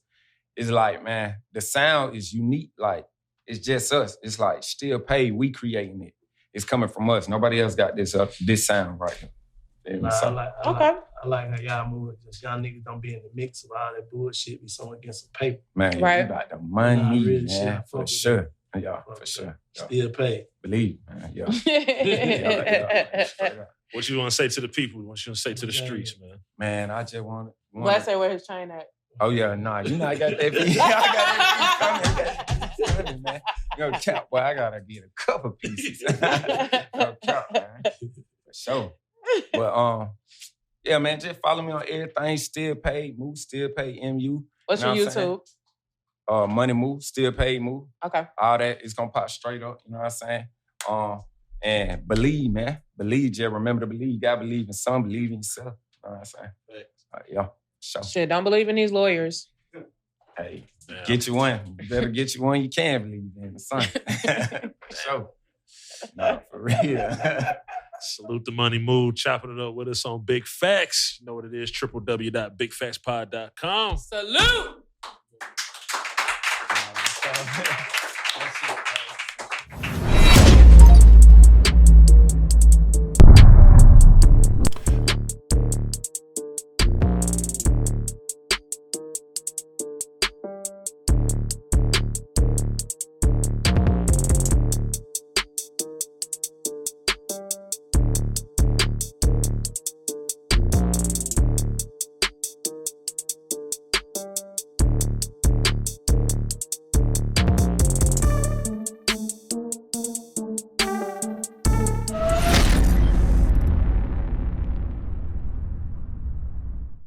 it's like, man, the sound is unique. Like, it's just us. It's like, still paid, we creating it. It's coming from us. Nobody else got this sound right here. I like how y'all move. Just y'all niggas don't be in the mix of all that bullshit. Be someone against some paper. Man, right. You got the money, really man, for sure. Yeah, for sure. Still paid. Believe, man. Yeah. What you want to say to the people? What you want to say to the streets, man? Man, I just want to... Let's say where his chain at. Oh, yeah, nah. You know I got that piece. I got that piece coming, man. Yo, Cap, boy, I got to get a couple pieces. Yo, Cap, man. For sure. But, yeah, man, just follow me on everything. Still Paid, Move, Still Paid, MU. What's your YouTube? Money Move, Still Paid, Move. Okay. All that is going to pop straight up, you know what I'm saying? And believe, man. Believe, just remember to believe. You got to believe in some, believe in yourself. You know what I'm saying? Yeah. Sure. Shit, don't believe in these lawyers. Hey, get you one. You better get you one you can believe in, son. Sure. Nah, for real. Salute the Money Move, chopping it up with us on Big Facts. You know what it is, www.bigfactspod.com. Salute!